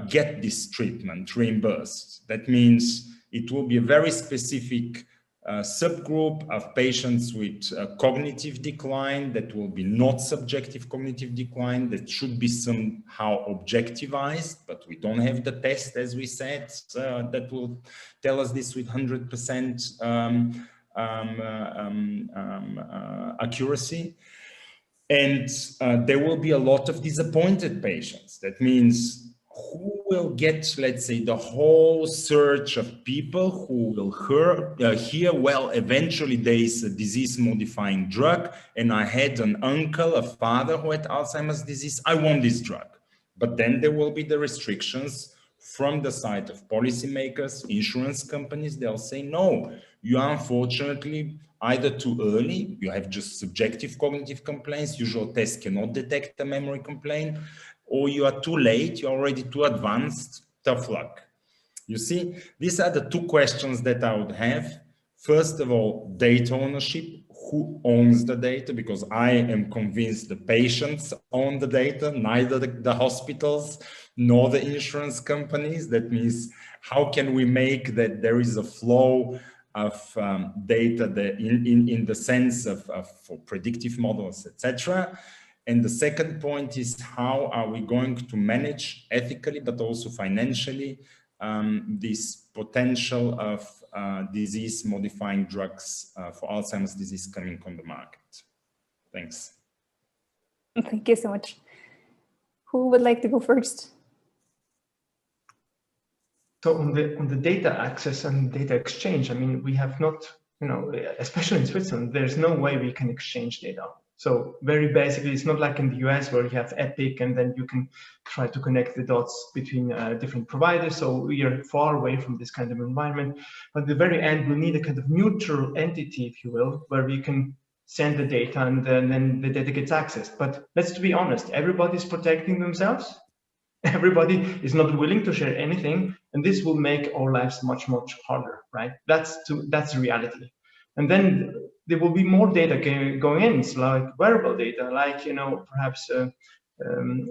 get this treatment reimbursed. That means it will be a very specific subgroup of patients with cognitive decline that will be not subjective cognitive decline, that should be somehow objectivized, but we don't have the test, as we said, that will tell us this with 100% accuracy. And there will be a lot of disappointed patients. That means who will get, let's say, the whole search of people who will hear, well, eventually there is a disease-modifying drug, and I had an uncle, a father who had Alzheimer's disease, I want this drug. But then there will be the restrictions from the side of policymakers, insurance companies. They'll say, no, you are unfortunately either too early, you have just subjective cognitive complaints, usual tests cannot detect a memory complaint, or you are too late, you're already too advanced, tough luck. You see, these are the two questions that I would have. First of all, data ownership, who owns the data? Because I am convinced the patients own the data, neither the hospitals nor the insurance companies. That means, how can we make that there is a flow of data that in the sense of for predictive models, etc. And the second point is, how are we going to manage ethically, but also financially, this potential of disease-modifying drugs for Alzheimer's disease coming on the market? Thanks. Thank you so much. Who would like to go first? So on the data access and data exchange, I mean, we have not, especially in Switzerland, there's no way we can exchange data. So very basically, it's not like in the US where you have Epic and then you can try to connect the dots between different providers. So we are far away from this kind of environment. But at the very end, we need a kind of neutral entity, if you will, where we can send the data and then the data gets accessed. But let's be honest, everybody's protecting themselves. Everybody is not willing to share anything. And this will make our lives much, much harder, right? That's the reality. And then there will be more data going in, so like wearable data, like, perhaps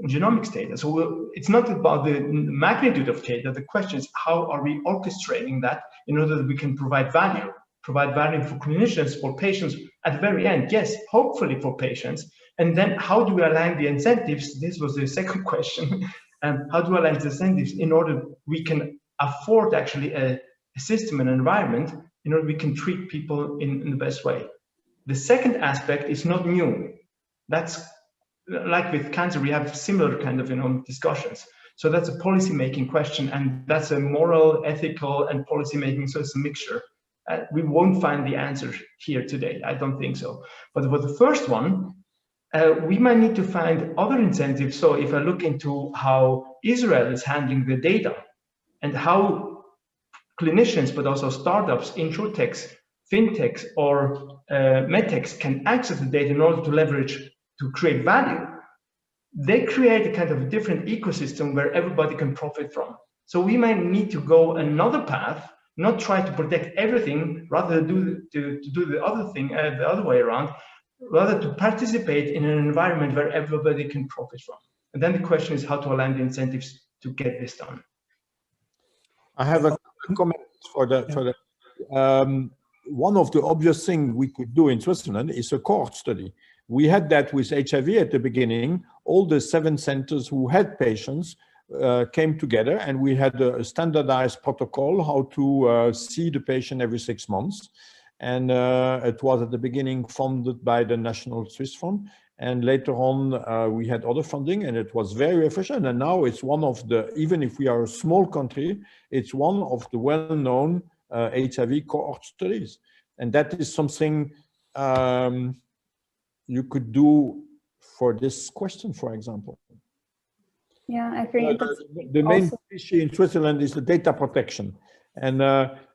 genomics data. So it's not about the magnitude of data. The question is, how are we orchestrating that in order that we can provide value for clinicians, for patients at the very end? Yes, hopefully for patients. And then how do we align the incentives? This was the second question. How do we align the incentives in order we can afford actually a system and environment in order we can treat people in the best way? The second aspect is not new. That's like with cancer, we have similar kind of discussions. So that's a policy-making question, and that's a moral, ethical, and policy-making. So it's a mixture. We won't find the answer here today. I don't think so. But for the first one, we might need to find other incentives. So if I look into how Israel is handling the data and how clinicians, but also startups, insurtechs, fintechs, or medtechs can access the data in order to leverage, to create value, they create a kind of a different ecosystem where everybody can profit from. So we might need to go another path, not try to protect everything, rather to do the other thing, the other way around, rather to participate in an environment where everybody can profit from. And then the question is how to align the incentives to get this done. I have a comment for the one of the obvious things we could do in Switzerland is a cohort study. We had that with HIV at the beginning. All the 7 centers who had patients came together, and we had a standardized protocol how to see the patient every 6 months. And it was at the beginning funded by the National Swiss Fund. And later on, we had other funding, and it was very efficient. And now it's one of the, even if we are a small country, it's one of the well-known HIV cohort studies. And that is something you could do for this question, for example. Yeah, I agree. The main issue in Switzerland is the data protection. And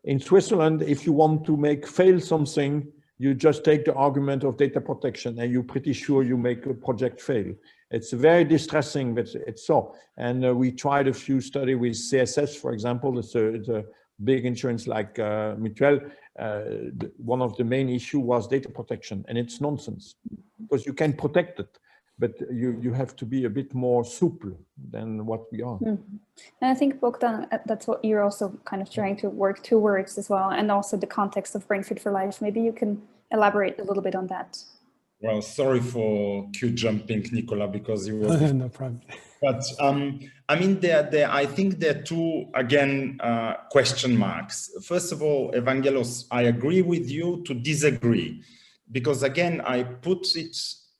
in Switzerland, if you want to fail something, you just take the argument of data protection and you're pretty sure you make a project fail. It's very distressing, but it's so. And we tried a few studies with CSS, for example. It's a big insurance like Mutuel. One of the main issue was data protection, and it's nonsense because you can protect it, but you have to be a bit more supple than what we are. Mm-hmm. And I think, Bogdan, that's what you're also kind of trying to work towards as well, and also the context of Brain Fit for Life. Maybe you can elaborate a little bit on that. Well, sorry for cue jumping, Nicola, because you were... No problem. But I mean, I think there are two, again, question marks. First of all, Evangelos, I agree with you to disagree, because again, I put it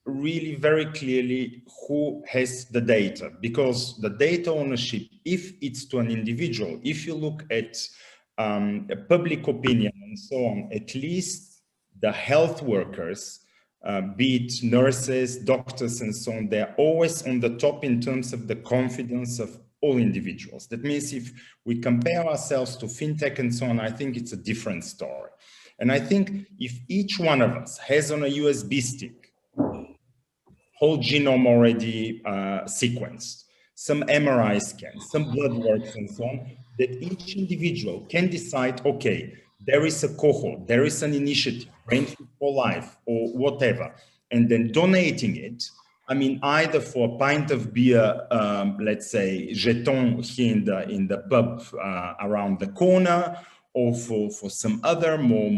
really very clearly who has the data, because the data ownership, if it's to an individual, if you look at public opinion and so on, at least the health workers, be it nurses, doctors, and so on, they're always on the top in terms of the confidence of all individuals. That means if we compare ourselves to fintech and so on, I think it's a different story. And I think if each one of us has on a USB stick whole genome already sequenced, some MRI scans, some blood works and so on, that each individual can decide, okay, there is a cohort, there is an initiative, Brain Fit for Life or whatever, and then donating it, I mean, either for a pint of beer, let's say, jeton here in the pub around the corner, or for some other more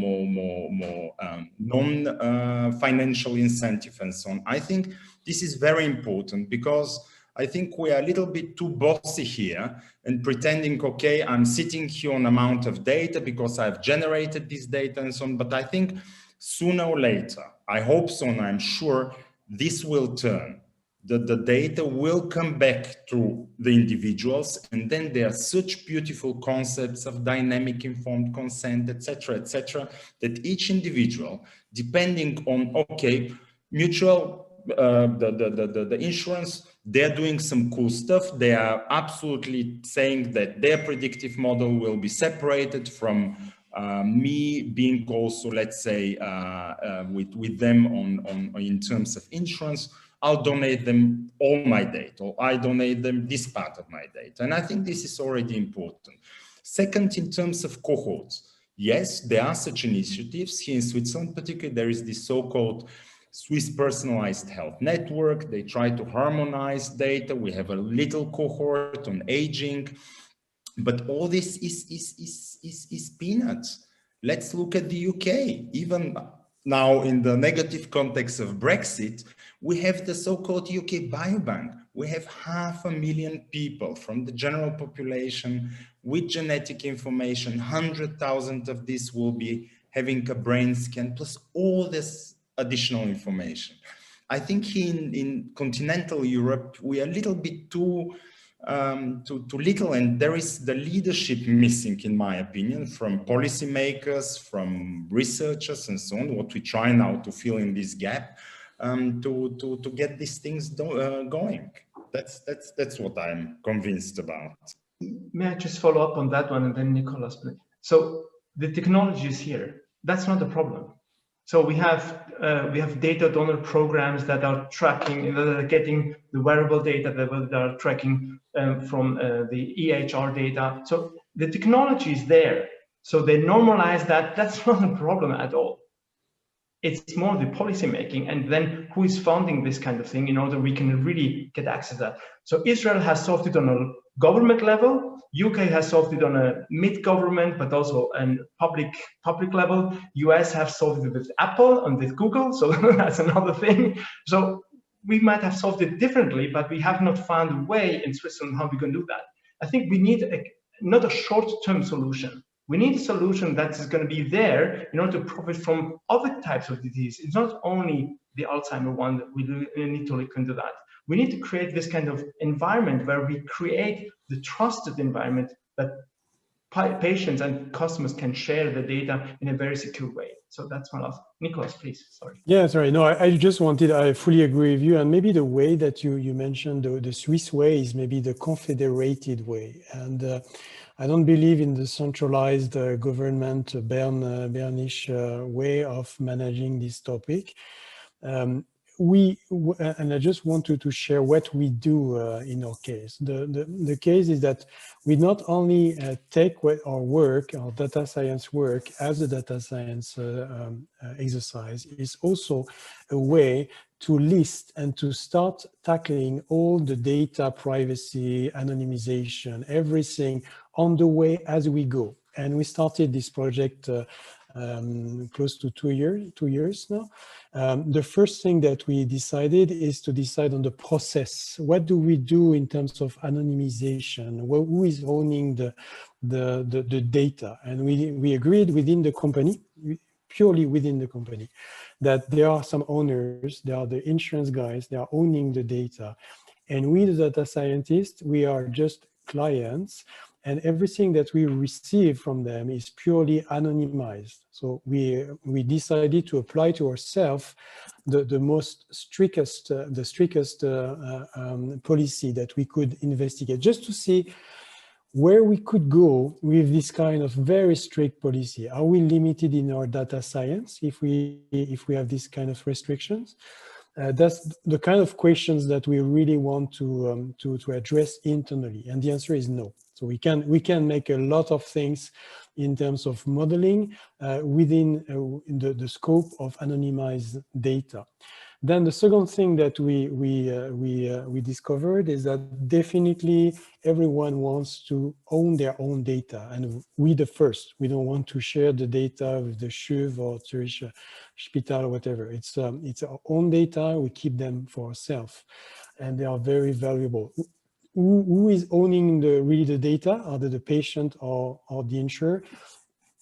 non-financial incentive and so on. I think this is very important because I think we are a little bit too bossy here and pretending, okay, I'm sitting here on amount of data because I've generated this data and so on. But I think sooner or later, I hope so, and I'm sure this will turn. The data will come back to the individuals, and then there are such beautiful concepts of dynamic informed consent, etc., that each individual, depending on, okay, Mutuel, the insurance, they're doing some cool stuff. They are absolutely saying that their predictive model will be separated from me being also, let's say, with them on in terms of insurance. I'll donate them all my data, or I donate them this part of my data. And I think this is already important. Second, in terms of cohorts, yes, there are such initiatives. Here in Switzerland, particularly, there is this so-called Swiss Personalized Health Network. They try to harmonize data. We have a little cohort on aging, but all this is peanuts. Let's look at the UK. Even now, in the negative context of Brexit, we have the so-called UK Biobank. We have 500,000 people from the general population with genetic information. 100,000 of this will be having a brain scan, plus all this additional information. I think in continental Europe, we are a little bit too little, and there is the leadership missing, in my opinion, from policymakers, from researchers, and so on. What we try now to fill in this gap to get these things going. That's what I'm convinced about. May I just follow up on that one, and then Nicolas? So the technology is here. That's not the problem. So we have data donor programs that are tracking, that are getting the wearable data that are tracking from the EHR data. So the technology is there. So they normalize that. That's not a problem at all. It's more the policy making, and then who is funding this kind of thing in order we can really get access to that. So Israel has solved it on a government level. UK has solved it on a mid-government, but also a public level. US have solved it with Apple and with Google. So that's another thing. So we might have solved it differently, but we have not found a way in Switzerland how we can do that. I think we need not a short-term solution. We need a solution that is going to be there in order to profit from other types of disease. It's not only the Alzheimer one that we need to look into that. We need to create this kind of environment where we create the trusted environment that patients and customers can share the data in a very secure way. So that's my last. Nicholas, please. Sorry. Yeah, sorry. No, I just wanted, I fully agree with you. And maybe the way that you mentioned, the Swiss way is maybe the confederated way. And I don't believe in the centralized government, Bernish way of managing this topic. And I just wanted to share what we do in our case. The case is that we not only take our work, our data science work, as a data science exercise, it's also a way to list and to start tackling all the data privacy, anonymization, everything on the way as we go. And we started this project close to 2 years now. The first thing that we decided is to decide on the process. What do we do in terms of anonymization? Who is owning the data? And we agreed within the company, purely within the company, that there are some owners, there are the insurance guys, they are owning the data. And we, the data scientists, we are just clients. And everything that we receive from them is purely anonymized. So we decided to apply to ourselves the most strictest policy that we could investigate, just to see where we could go with this kind of very strict policy. Are we limited in our data science if we have these kind of restrictions? That's the kind of questions that we really want to address internally, and the answer is no. So we can make a lot of things in terms of modeling within the scope of anonymized data. Then the second thing that we discovered is that definitely everyone wants to own their own data, and we the first. We don't want to share the data with the SCHUV or Zurich Spital or whatever. It's our own data. We keep them for ourselves, and they are very valuable. Who is owning really the data? Are they the patient or the insurer?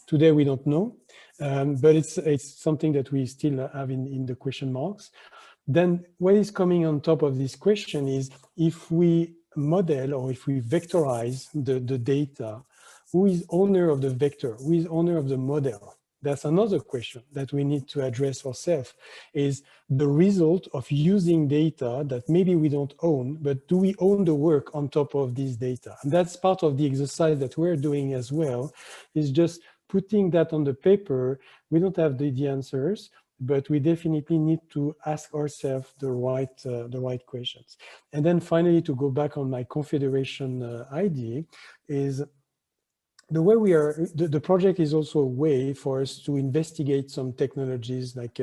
Today we don't know, but it's something that we still have in the question marks. Then what is coming on top of this question is, if we model or if we vectorize the data, who is owner of the vector? Who is owner of the model? That's another question that we need to address ourselves, is the result of using data that maybe we don't own, but do we own the work on top of this data? And that's part of the exercise that we're doing as well, is just putting that on the paper. We don't have the answers, but we definitely need to ask ourselves the right questions. And then finally, to go back on my confederation idea, is the way we are, the project is also a way for us to investigate some technologies, like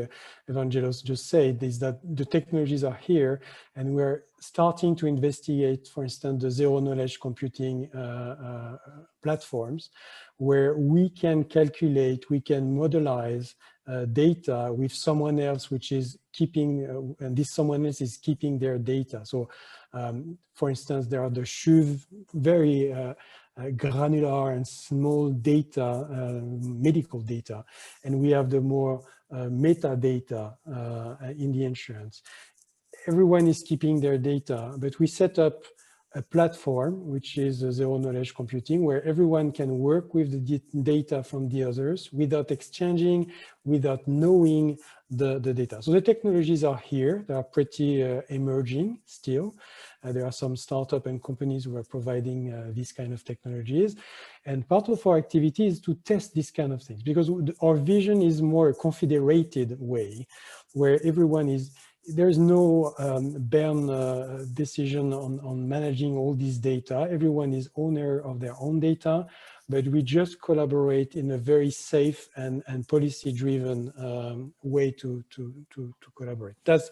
Evangelos just said, is that the technologies are here, and we're starting to investigate, for instance, the zero knowledge computing platforms, where we can calculate, we can modelize data with someone else, which is keeping, and this someone else is keeping their data. So, for instance, there are the SCHUV, very granular and small data, medical data, and we have the more metadata in the insurance. Everyone is keeping their data, but we set up a platform, which is zero knowledge computing, where everyone can work with the data from the others without exchanging, without knowing the data. So the technologies are here. They are pretty emerging still. There are some startups and companies who are providing these kind of technologies. And part of our activity is to test these kind of things, because our vision is more a confederated way, where everyone is, there's no Bern decision on managing all this data. Everyone is owner of their own data, but we just collaborate in a very safe and policy-driven way to collaborate. That's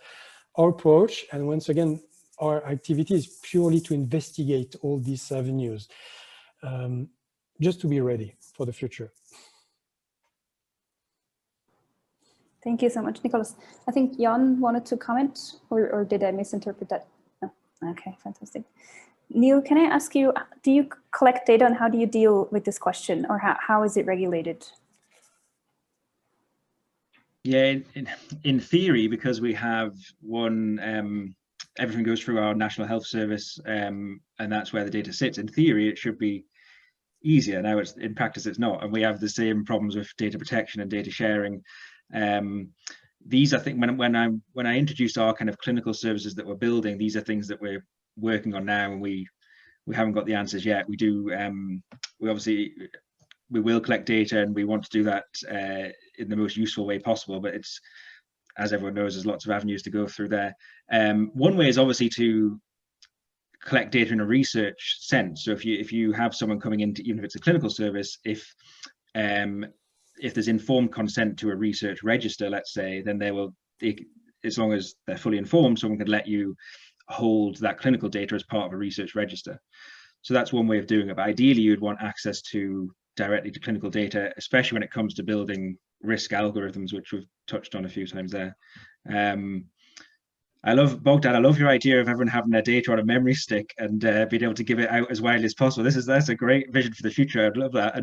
our approach. And once again, our activity is purely to investigate all these avenues, just to be ready for the future. Thank you so much, Nicholas. I think Jan wanted to comment, or did I misinterpret that? No. Okay, fantastic. Neil, can I ask you, do you collect data and how do you deal with this question, or how is it regulated? Yeah, in theory, because we have one, everything goes through our National Health Service, and that's where the data sits. In theory, it should be easier. Now, in practice, it's not, and we have the same problems with data protection and data sharing. These, I think, when I introduced our kind of clinical services that we're building, these are things that we're working on now, and we haven't got the answers yet. We do, we will collect data, and we want to do that in the most useful way possible. But it's, as everyone knows, there's lots of avenues to go through there. One way is obviously to collect data in a research sense. So if you have someone coming into, even if it's a clinical service, if there's informed consent to a research register, let's say, then as long as they're fully informed, someone could let you hold that clinical data as part of a research register. So that's one way of doing it. But ideally, you'd want access directly to clinical data, especially when it comes to building risk algorithms, which we've touched on a few times there. Bogdan, I love your idea of everyone having their data on a memory stick and being able to give it out as widely as possible. That's a great vision for the future. I'd love that.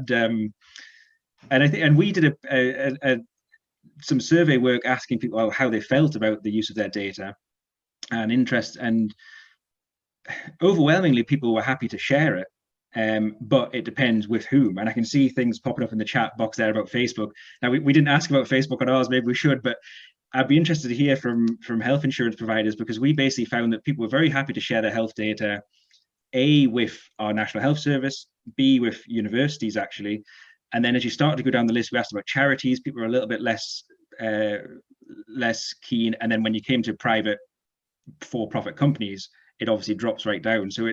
And we did some survey work asking people how they felt about the use of their data and interest, and overwhelmingly people were happy to share it, but it depends with whom. And I can see things popping up in the chat box there about Facebook. Now, we didn't ask about Facebook on ours, maybe we should, but I'd be interested to hear from health insurance providers, because we basically found that people were very happy to share their health data, A, with our National Health Service, B, with universities, actually. And then as you start to go down the list, we asked about charities, people were a little bit less keen. And then when you came to private for-profit companies, it obviously drops right down. So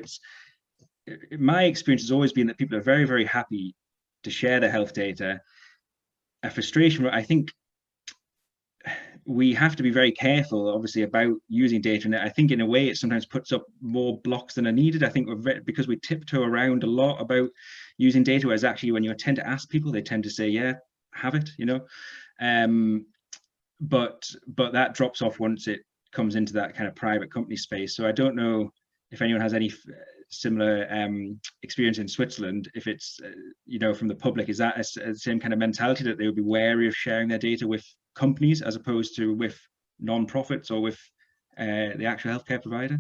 my experience has always been that people are very, very happy to share their health data. A frustration, I think, we have to be very careful, obviously, about using data. And I think in a way it sometimes puts up more blocks than are needed. I think because we tiptoe around a lot about using data, whereas actually when you tend to ask people, they tend to say, yeah, have it, but that drops off once it comes into that kind of private company space. So I don't know if anyone has any similar experience in Switzerland, if it's, from the public, is that a same kind of mentality that they would be wary of sharing their data with companies as opposed to with non-profits or with the actual healthcare provider?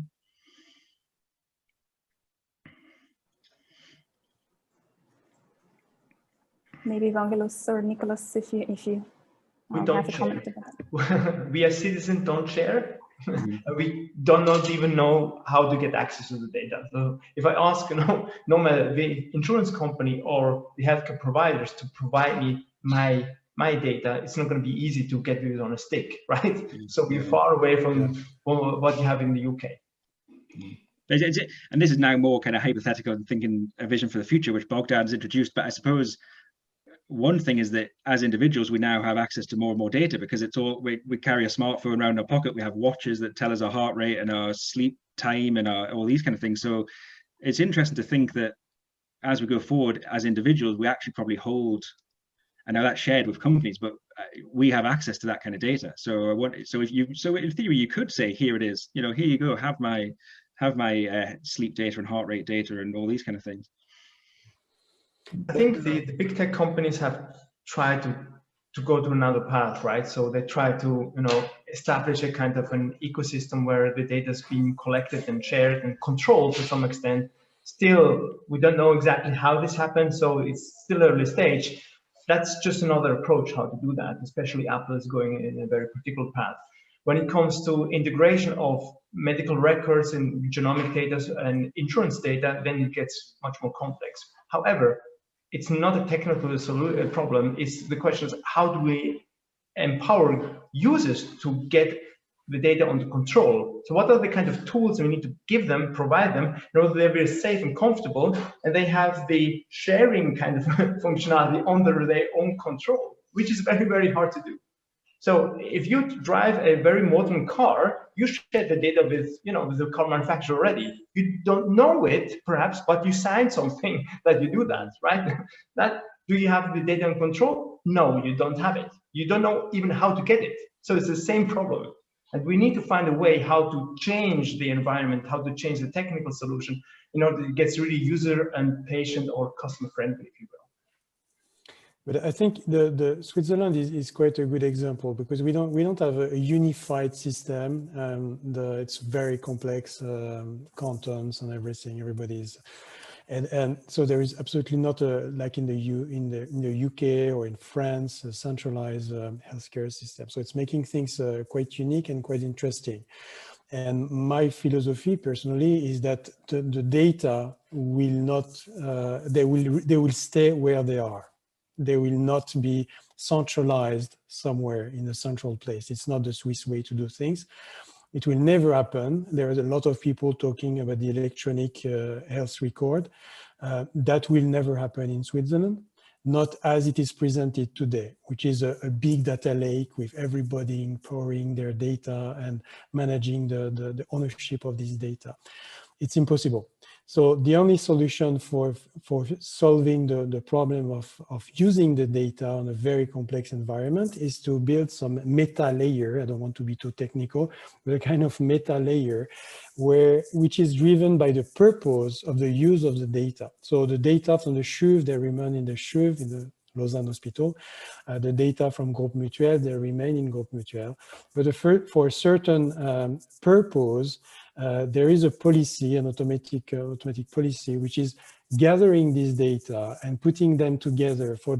Maybe Evangelos or Nicholas, if you we don't have a comment about that. We as citizens don't share. We do not even know how to get access to the data. So if I ask, the insurance company or the healthcare providers to provide me my data, it's not going to be easy to get it on a stick, right? So we're far away from what you have in the UK. And this is now more kind of hypothetical and thinking a vision for the future, which Bogdan's introduced. But I suppose one thing is that as individuals, we now have access to more and more data, because it's all, we carry a smartphone around our pocket. We have watches that tell us our heart rate and our sleep time and all these kind of things. So it's interesting to think that as we go forward as individuals, we actually probably hold, I know that's shared with companies, but we have access to that kind of data. So in theory, you could say, here it is, here you go, have my sleep data and heart rate data and all these kind of things. I think the big tech companies have tried to go to another path, right? So they try to, establish a kind of an ecosystem where the data is being collected and shared and controlled to some extent. Still, we don't know exactly how this happens, so it's still early stage. That's just another approach how to do that, especially Apple is going in a very particular path. When it comes to integration of medical records and genomic data and insurance data, then it gets much more complex. However, it's not a technical problem. It's the question is, how do we empower users to get the data under control? So what are the kind of tools we need to give them, provide them, in order that they're safe and comfortable, and they have the sharing kind of functionality under their own control, which is very, very hard to do. So if you drive a very modern car, you share the data with, with the car manufacturer already. You don't know it, perhaps, but you signed something that you do that, right? That Do you have the data in control? No, you don't have it. You don't know even how to get it. So it's the same problem. And we need to find a way how to change the environment, how to change the technical solution in order it gets really user and patient or customer friendly, if you will. But I think the Switzerland is quite a good example, because we don't have a unified system. It's very complex, cantons and everything. Everybody's, and so there is absolutely not a, like in the UK or in France, a centralized healthcare system. So it's making things quite unique and quite interesting. And my philosophy personally is that the data will not, they will stay where they are. They will not be centralized somewhere in a central place. It's not the Swiss way to do things. It will never happen. There is a lot of people talking about the electronic health record. That will never happen in Switzerland, not as it is presented today, which is a big data lake with everybody empowering their data and managing the ownership of this data. It's impossible. So the only solution for solving the problem of using the data on a very complex environment is to build some meta layer. I don't want to be too technical, but a kind of meta layer which is driven by the purpose of the use of the data. So the data from the CHUV, they remain in the CHUV, in the Lausanne Hospital. The data from Groupe Mutuel, they remain in Groupe Mutuel. But for a certain purpose, there is a policy, an automatic policy, which is gathering this data and putting them together for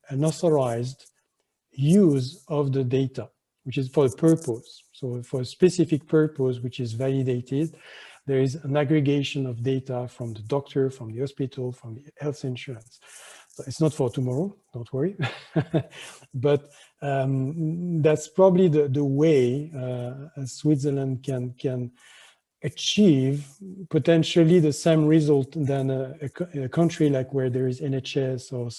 an authorized use of the data, which is for a purpose. So for a specific purpose, which is validated, there is an aggregation of data from the doctor, from the hospital, from the health insurance. So it's not for tomorrow, don't worry. But that's probably the way Switzerland can achieve potentially the same result than a country like where there is NHS or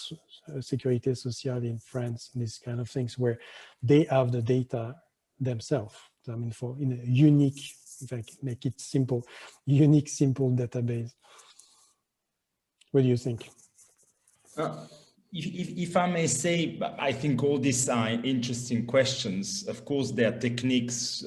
Sécurité Sociale in France, and these kind of things where they have the data themselves. I mean, in a unique, if I can make it simple, unique, simple database. What do you think? If I may say, I think all these are interesting questions. Of course, there are techniques,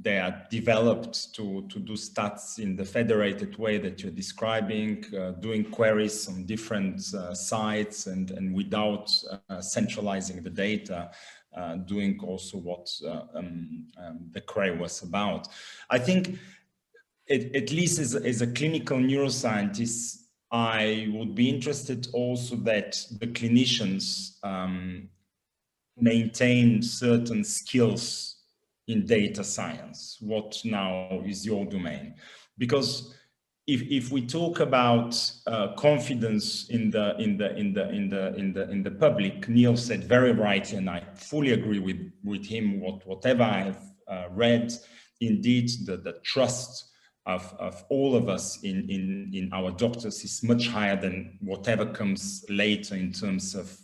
they are developed to do stats in the federated way that you're describing, doing queries on different sites and without centralizing the data, doing also what the query was about. I think, at least as a clinical neuroscientist, I would be interested also that the clinicians maintain certain skills in data science. What now is your domain? Because if we talk about confidence in the public, Neil said very rightly, and I fully agree with him. Whatever I have read, indeed, the trust of all of us in our doctors is much higher than whatever comes later in terms of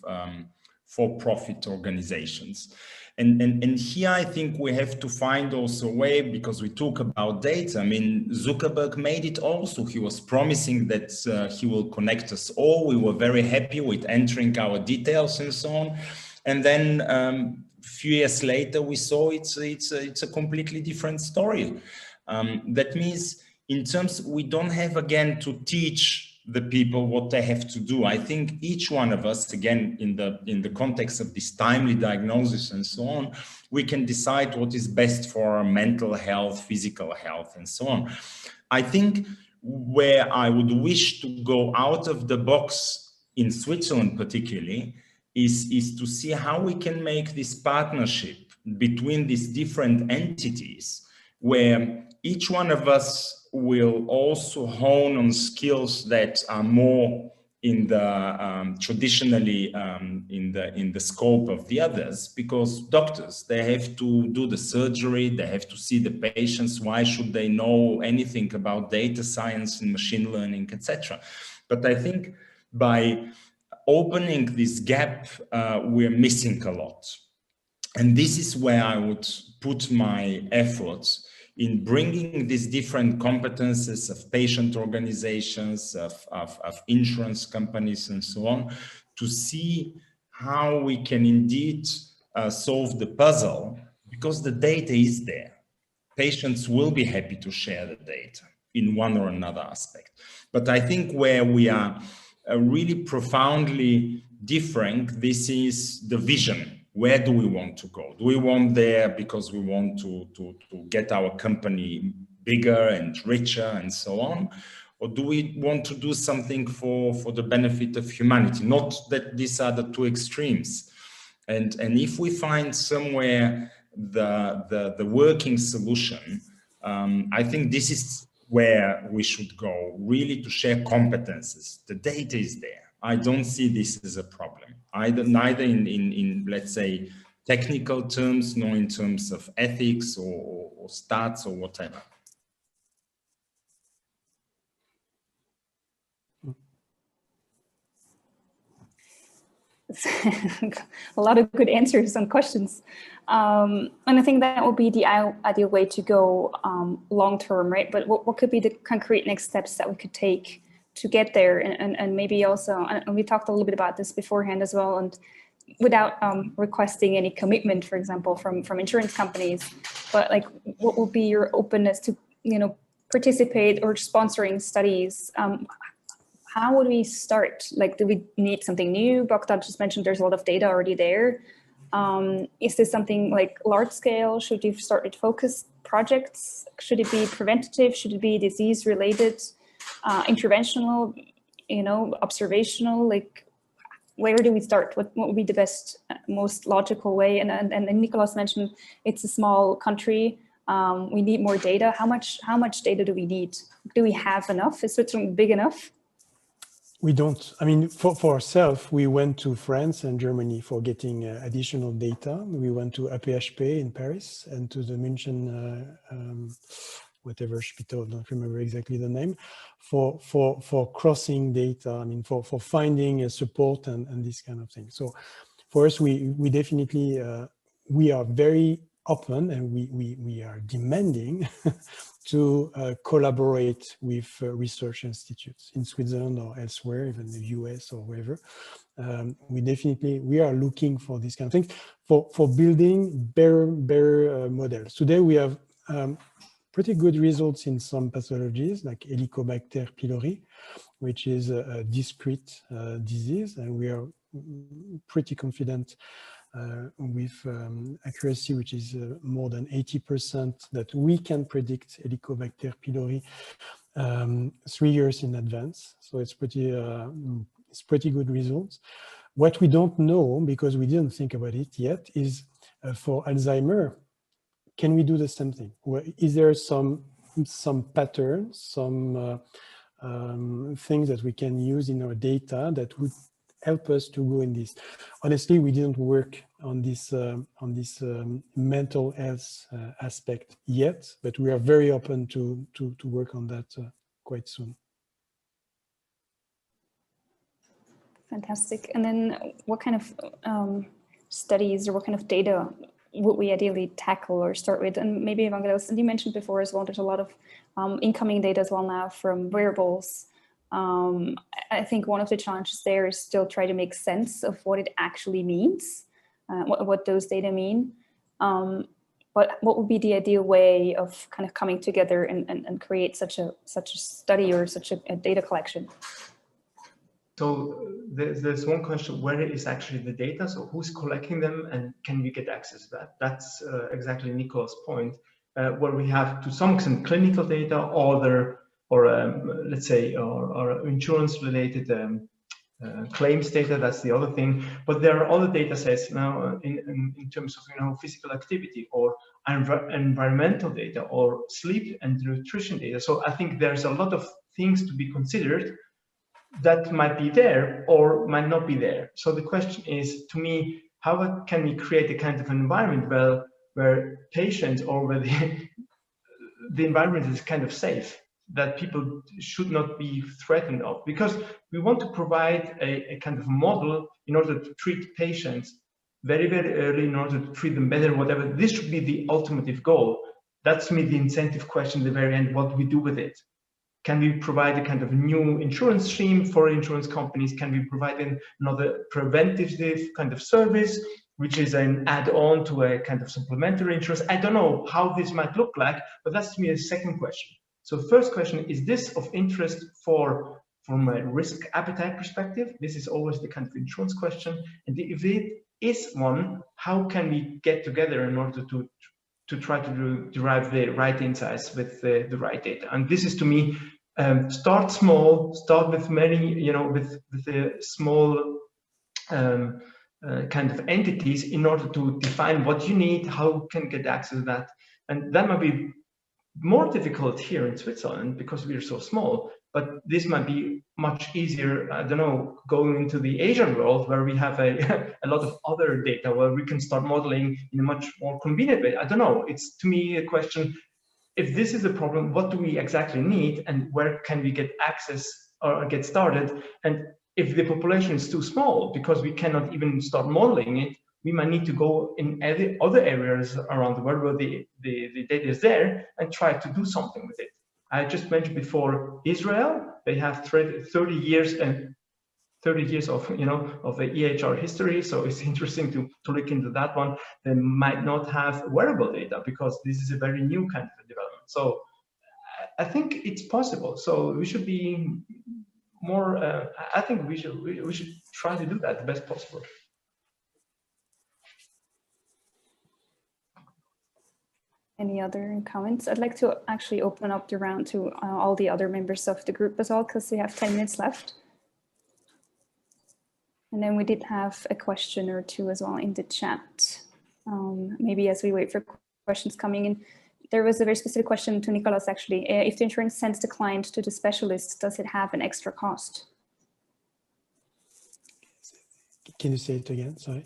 for-profit organizations. And here I think we have to find also a way, because we talk about data. I mean, Zuckerberg made it also. He was promising that he will connect us all. We were very happy with entering our details and so on. And then a few years later, we saw it's a completely different story. That means in terms, we don't have again to teach the people what they have to do. I think each one of us, again, in the context of this timely diagnosis and so on, we can decide what is best for our mental health, physical health, and so on. I think where I would wish to go out of the box in Switzerland particularly is to see how we can make this partnership between these different entities, where each one of us will also hone on skills that are more in the traditionally in the scope of the others, because doctors, they have to do the surgery, they have to see the patients. Why should they know anything about data science and machine learning, etc.? But I think by opening this gap, we're missing a lot. And this is where I would put my efforts in bringing these different competences of patient organizations, of insurance companies and so on, to see how we can indeed solve the puzzle, because the data is there. Patients will be happy to share the data in one or another aspect. But I think where we are really profoundly different, this is the vision. Where do we want to go? Do we want there because we want to get our company bigger and richer and so on? Or do we want to do something for the benefit of humanity? Not that these are the two extremes. And if we find somewhere the working solution, I think this is where we should go, really to share competences. The data is there. I don't see this as a problem, neither in let's say, technical terms, nor in terms of ethics or stats or whatever. A lot of good answers and questions. And I think that would be the ideal way to go long term, right? But what could be the concrete next steps that we could take to get there? And maybe also, and we talked a little bit about this beforehand as well, and without requesting any commitment, for example, from insurance companies, but like, what will be your openness to, participate or sponsoring studies? How would we start? Like, do we need something new? Bogdan just mentioned there's a lot of data already there. Is this something like large scale? Should you start with focused projects? Should it be preventative? Should it be disease related, interventional, observational? Like, where do we start? What would be the best, most logical way? And Nicholas mentioned it's a small country. We need more data. How much data do we need? Do we have enough? Is Switzerland big enough? We don't. I mean, for ourselves, we went to France and Germany for getting additional data. We went to APHP in Paris and to the München, whatever Spital, I don't remember exactly the name, for crossing data. I mean, for finding support and this kind of thing. So for us, we definitely, we are very open and we are demanding to collaborate with research institutes in Switzerland or elsewhere, even the US or wherever. We are looking for these kind of things for building better models. Today we have pretty good results in some pathologies like Helicobacter pylori, which is a discrete disease, and we are pretty confident with accuracy, which is more than 80%, that we can predict Helicobacter pylori 3 years in advance. So it's pretty good results. What we don't know, because we didn't think about it yet, is for Alzheimer, can we do the same thing? Is there some patterns, some things that we can use in our data that would help us to go in this? Honestly, we didn't work on this mental health aspect yet, but we are very open to work on that quite soon. Fantastic. And then what kind of studies or what kind of data would we ideally tackle or start with? And maybe Evangelos, and you mentioned before as well, there's a lot of incoming data as well now from wearables. I think one of the challenges there is still try to make sense of what it actually means, what those data mean. But what would be the ideal way of kind of coming together and create such a study or such a data collection? So there's one question: where is actually the data? So who's collecting them, and can we get access to that? That's exactly Nicolas' point, where we have to some extent clinical data, let's say, or insurance-related claims data. That's the other thing. But there are other data sets now in terms of physical activity or environmental data or sleep and nutrition data. So I think there's a lot of things to be considered that might be there or might not be there. So the question is, to me, how can we create a kind of environment where patients or where the environment is kind of safe, that people should not be threatened of? Because we want to provide a kind of model in order to treat patients very, very early, in order to treat them better, whatever. This should be the ultimate goal. that's to me the incentive question at the very end, what we do with it. Can we provide a kind of new insurance stream for insurance companies? Can we provide another preventative kind of service, which is an add-on to a kind of supplementary insurance? I don't know how this might look like, but that's to me a second question. So first question, is this of interest from a risk appetite perspective? This is always the kind of insurance question. And if it is one, how can we get together in order to try to derive the right insights with the right data? And this is to me, start small, start with many, with the small kind of entities in order to define what you need, how you can get access to that. And that might be more difficult here in Switzerland because we are so small, but this might be much easier, I don't know, going into the Asian world where we have a lot of other data where we can start modeling in a much more convenient way. I don't know, it's to me a question, if this is a problem, what do we exactly need and where can we get access or get started? And if the population is too small because we cannot even start modeling it, we might need to go in other areas around the world where the data is there and try to do something with it. I just mentioned before Israel, they have 30 years and 30 years of of the EHR history, so it's interesting to look into that one. They might not have wearable data because this is a very new kind of development. So I think it's possible. So we should be more. I think we should try to do that the best possible. Any other comments? I'd like to actually open up the round to all the other members of the group as well, because we have 10 minutes left. And then we did have a question or two as well in the chat. Maybe as we wait for questions coming in, there was a very specific question to Nicholas actually. If the insurance sends the client to the specialist, does it have an extra cost? Can you say it again? Sorry.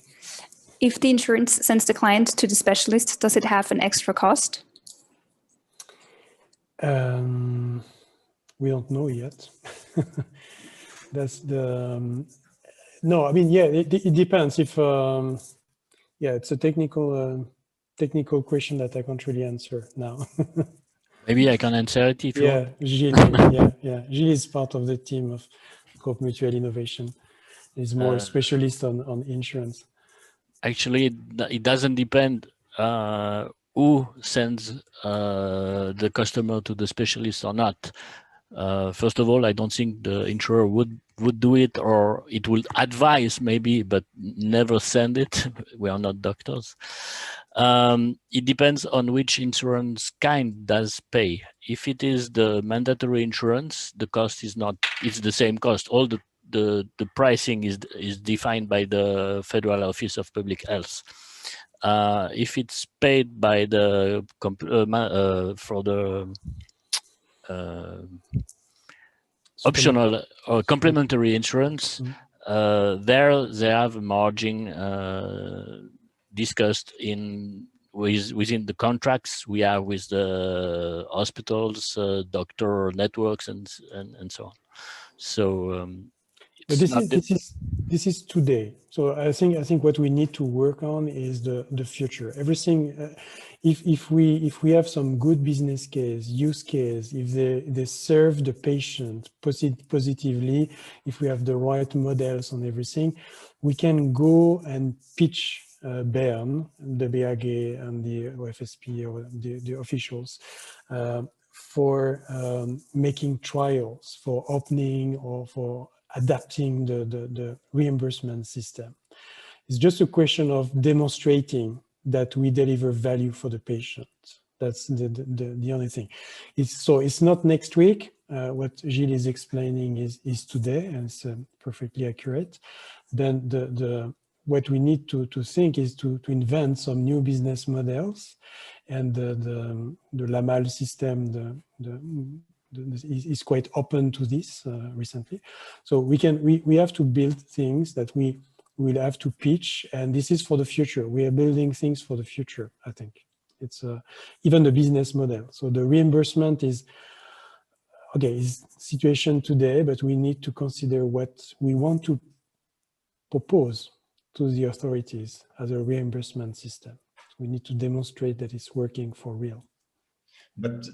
If the insurance sends the client to the specialist, does it have an extra cost? We don't know yet. That's the no. I mean, yeah, it depends. If yeah, it's a technical question that I can't really answer now. Maybe I can answer it if you want. Gilles, yeah. Gilles is part of the team of Groupe Mutuel Innovation. He's more specialist on insurance. Actually, it doesn't depend who sends the customer to the specialist or not. First of all, I don't think the insurer would do it, or it will advise maybe, but never send it. We are not doctors. It depends on which insurance kind does pay. If it is the mandatory insurance, the cost is not, it's the same cost. All the pricing is defined by the Federal Office of Public Health. If it's paid by the for the optional or complementary insurance, there they have a margin discussed within the contracts we have with the hospitals, doctor networks, and so on. So. But this is today. So I think what we need to work on is the future. Everything, if we have some good business case, use case, if they serve the patient positively, if we have the right models on everything, we can go and pitch Bern, the BAG and the OFSP or the officials for making trials, for opening or for adapting the reimbursement system. It's just a question of demonstrating that we deliver value for the patient. That's the only thing. It's not next week. What Gilles is explaining is today, and it's perfectly accurate. Then what we need to think is to invent some new business models, and the LAMAL system, is quite open to this recently. So we have to build things that we will have to pitch, and this is for the future. We are building things for the future, I think. It's even the business model. So the reimbursement is situation today, but we need to consider what we want to propose to the authorities as a reimbursement system. We need to demonstrate that it's working for real. But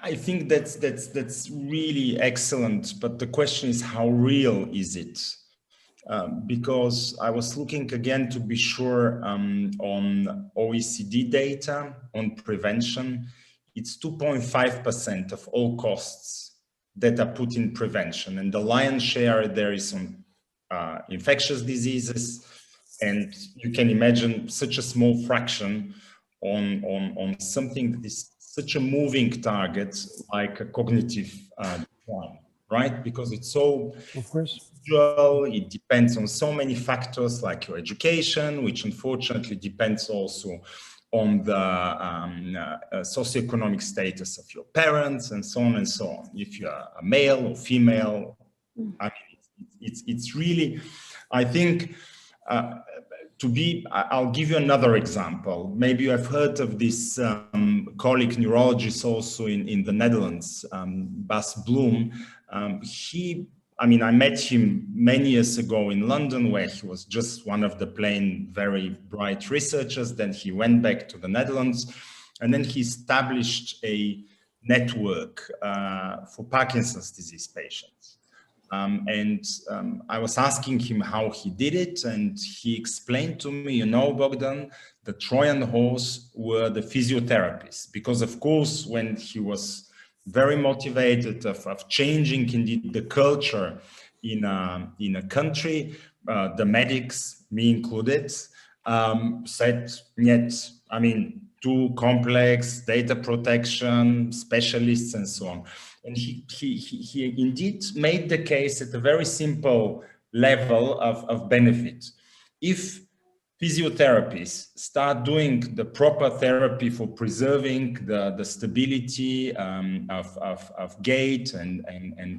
I think that's really excellent. But the question is, how real is it? Because I was looking again to be sure on OECD data on prevention. It's 2.5% of all costs that are put in prevention, and the lion's share there is on infectious diseases, and you can imagine such a small fraction on something that is such a moving target like a cognitive decline, right? Because it's so individual, it depends on so many factors like your education, which unfortunately depends also on the socioeconomic status of your parents and so on and so on. If you're a male or female, I mean, it's really, I think, I'll give you another example. Maybe you have heard of this colleague neurologist also in the Netherlands, Bas Bloem. I met him many years ago in London, where he was just one of the plain very bright researchers. Then he went back to the Netherlands, and then he established a network for Parkinson's disease patients. I was asking him how he did it, and he explained to me, you know, Bogdan, the Trojan horse were the physiotherapists, because of course, when he was very motivated of changing indeed the culture in a country, the medics, me included, said, "Yet, I mean, too complex, data protection, specialists, and so on." And he indeed made the case at a very simple level of benefit. If physiotherapists start doing the proper therapy for preserving the stability of gait and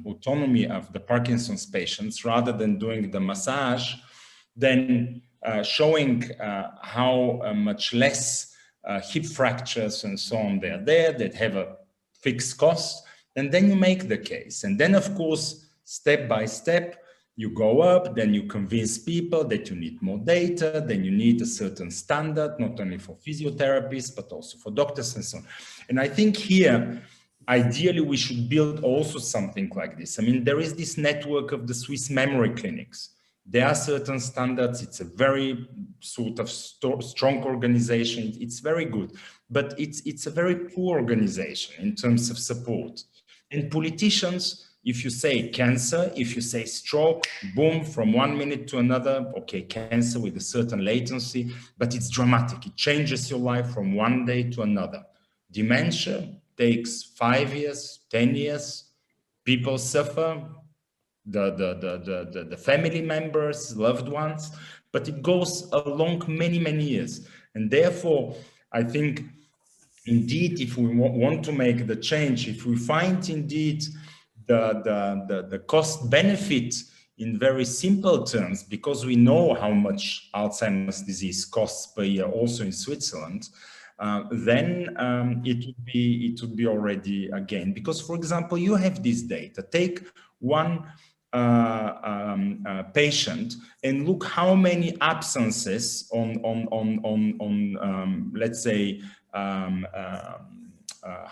autonomy of the Parkinson's patients, rather than doing the massage, then showing how much less hip fractures and so on they're there, that have a fixed cost, and then you make the case. And then, of course, step by step, you go up, then you convince people that you need more data, then you need a certain standard, not only for physiotherapists, but also for doctors and so on. And I think here, ideally, we should build also something like this. I mean, there is this network of the Swiss memory clinics. There are certain standards. It's a very sort of strong organization. It's very good, but it's a very poor organization in terms of support. And politicians, if you say cancer, if you say stroke, boom, from 1 minute to another, okay, cancer with a certain latency, but it's dramatic. It changes your life from one day to another. Dementia takes 5 years, 10 years. People suffer, the family members, loved ones, but it goes along many, many years. And therefore, I think, indeed, if we want to make the change, if we find indeed the cost benefit in very simple terms, because we know how much Alzheimer's disease costs per year also in Switzerland, then it would be already a gain. Because, for example, you have this data. Take one patient and look how many absences on let's say,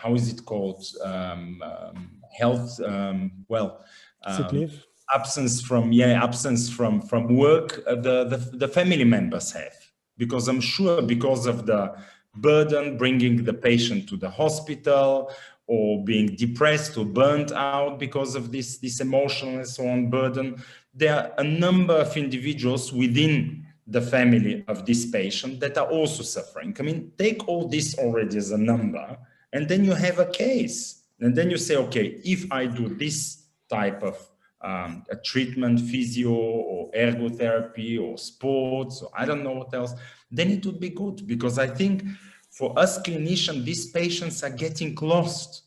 how is it called? Health, sick leave. Absence from work the family members have, because I'm sure because of the burden bringing the patient to the hospital, or being depressed or burnt out because of this emotional and so on burden, there are a number of individuals within the family of this patient that are also suffering. I mean, take all this already as a number, and then you have a case. And then you say, okay, if I do this type of a treatment, physio or ergotherapy or sports, or I don't know what else, then it would be good. Because I think for us clinicians, these patients are getting lost.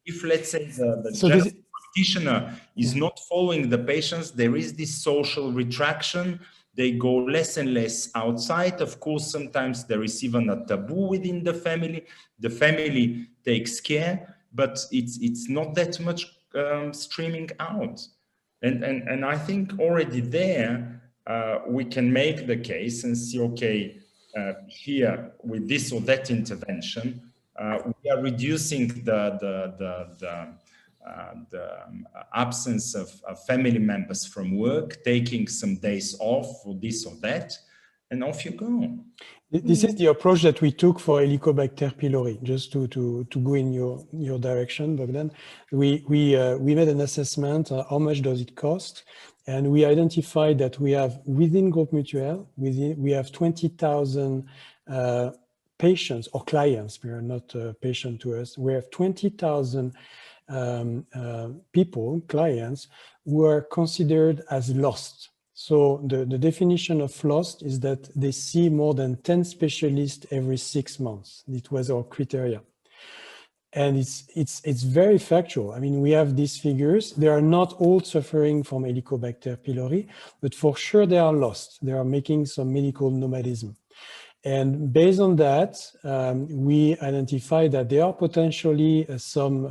If, let's say, the general practitioner is not following the patients, there is this social retraction. They go less and less outside. Of course, sometimes there is even a taboo within the family. The family takes care, but it's not that much streaming out. And I think already there, we can make the case and see, okay, here with this or that intervention, We are reducing the absence of family members from work, taking some days off for this or that, and off you go. This is the approach that we took for Helicobacter pylori. Just to go in your direction, Bogdan, we made an assessment. How much does it cost? And we identified that we have within Groupe Mutuel, we have 20,000 patients or clients. We are not a patient to us. We have 20,000 people, clients, who are considered as lost. So the definition of lost is that they see more than 10 specialists every 6 months. It was our criteria. And it's very factual. I mean, we have these figures. They are not all suffering from Helicobacter pylori, but for sure they are lost. They are making some medical nomadism. And based on that, we identify that there are potentially some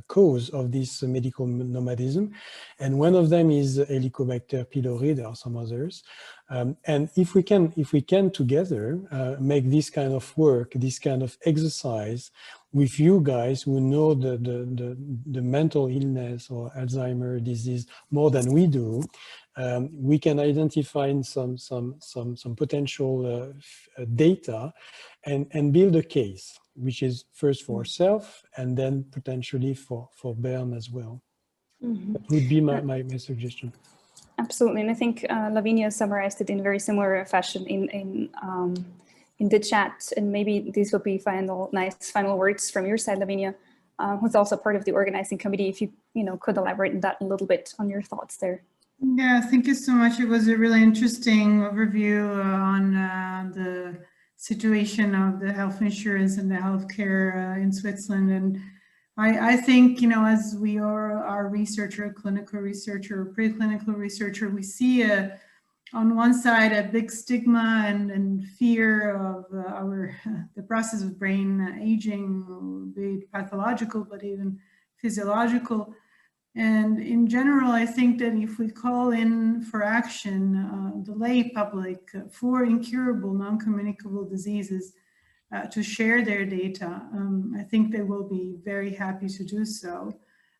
cause of this medical nomadism. And one of them is Helicobacter pylori. There are some others. And if we can together make this kind of work, this kind of exercise with you guys who know the mental illness or Alzheimer's disease more than we do, we can identify some potential data and build a case, which is first for ourselves and then potentially for Bern as well. Mm-hmm. That would be my suggestion. Absolutely, and I think Lavinia summarized it in very similar fashion in the chat, and maybe these will be nice final words from your side, Lavinia, who's also part of the organizing committee. If you could elaborate on that a little bit on your thoughts there. Yeah, thank you so much. It was a really interesting overview on the situation of the health insurance and the healthcare in Switzerland. And I think, as we are a researcher, clinical researcher, preclinical researcher, we see on one side a big stigma and fear of the process of brain aging, be it pathological, but even physiological. And in general, I think that if we call in for action the lay public for incurable, non-communicable diseases to share their data, I think they will be very happy to do so,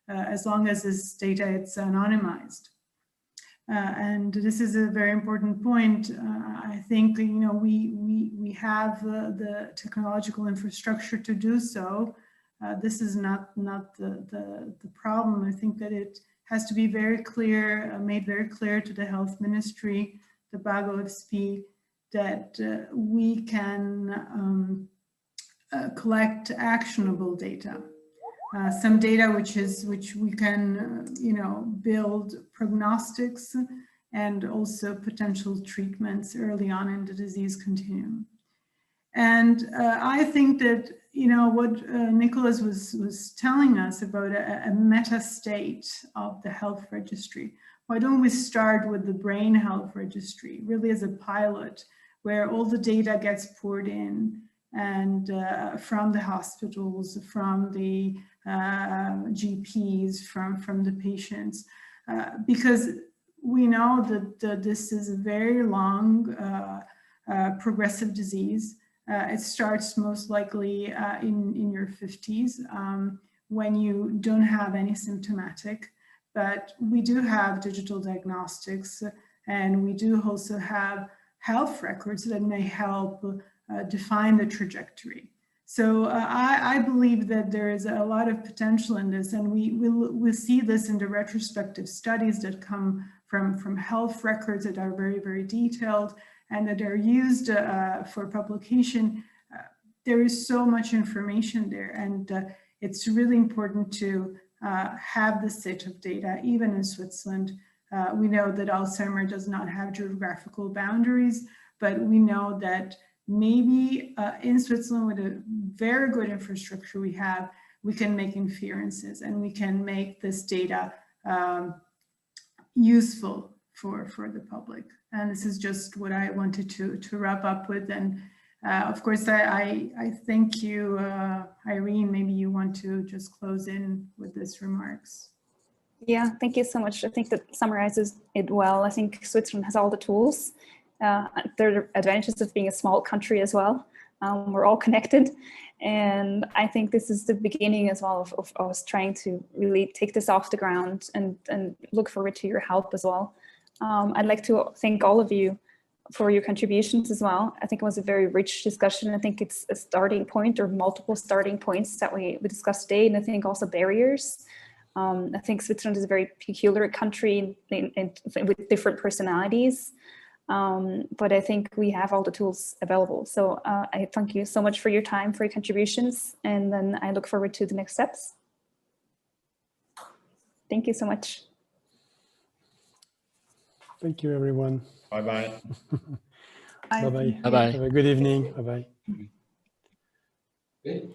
as long as this data is anonymized. And this is a very important point. I think we have the technological infrastructure to do so. This is not the problem. I think that it has to be very clear, made very clear to the health ministry, the BAGOFSP, that we can collect actionable data. Some data which we can build prognostics and also potential treatments early on in the disease continuum. And I think that what Nicholas was telling us about a meta state of the health registry. Why don't we start with the brain health registry, really as a pilot, where all the data gets poured in and from the hospitals, from the GPs, from the patients, because we know that this is a very long progressive disease. It starts most likely in your 50s when you don't have any symptomatic, but we do have digital diagnostics and we do also have health records that may help define the trajectory. So I believe that there is a lot of potential in this, and we'll see this in the retrospective studies that come from health records that are very, very detailed and that are used for publication. There is so much information there, and it's really important to have this set of data, even in Switzerland. We know that Alzheimer's does not have geographical boundaries, but we know that maybe in Switzerland, with a very good infrastructure we have, we can make inferences and we can make this data useful for the public. And this is just what I wanted to wrap up with. And of course, I thank you, Irene. Maybe you want to just close in with these remarks. Yeah, thank you so much. I think that summarizes it well. I think Switzerland has all the tools. There are advantages of being a small country as well. We're all connected. And I think this is the beginning as well of us trying to really take this off the ground and look forward to your help as well. I'd like to thank all of you for your contributions as well. I think it was a very rich discussion. I think it's a starting point or multiple starting points that we discussed today, and I think also barriers. I think Switzerland is a very peculiar country with different personalities, but I think we have all the tools available. So I thank you so much for your time, for your contributions, and then I look forward to the next steps. Thank you so much. Thank you, everyone. Bye-bye. Bye-bye. Bye-bye. Have a good evening. Bye-bye.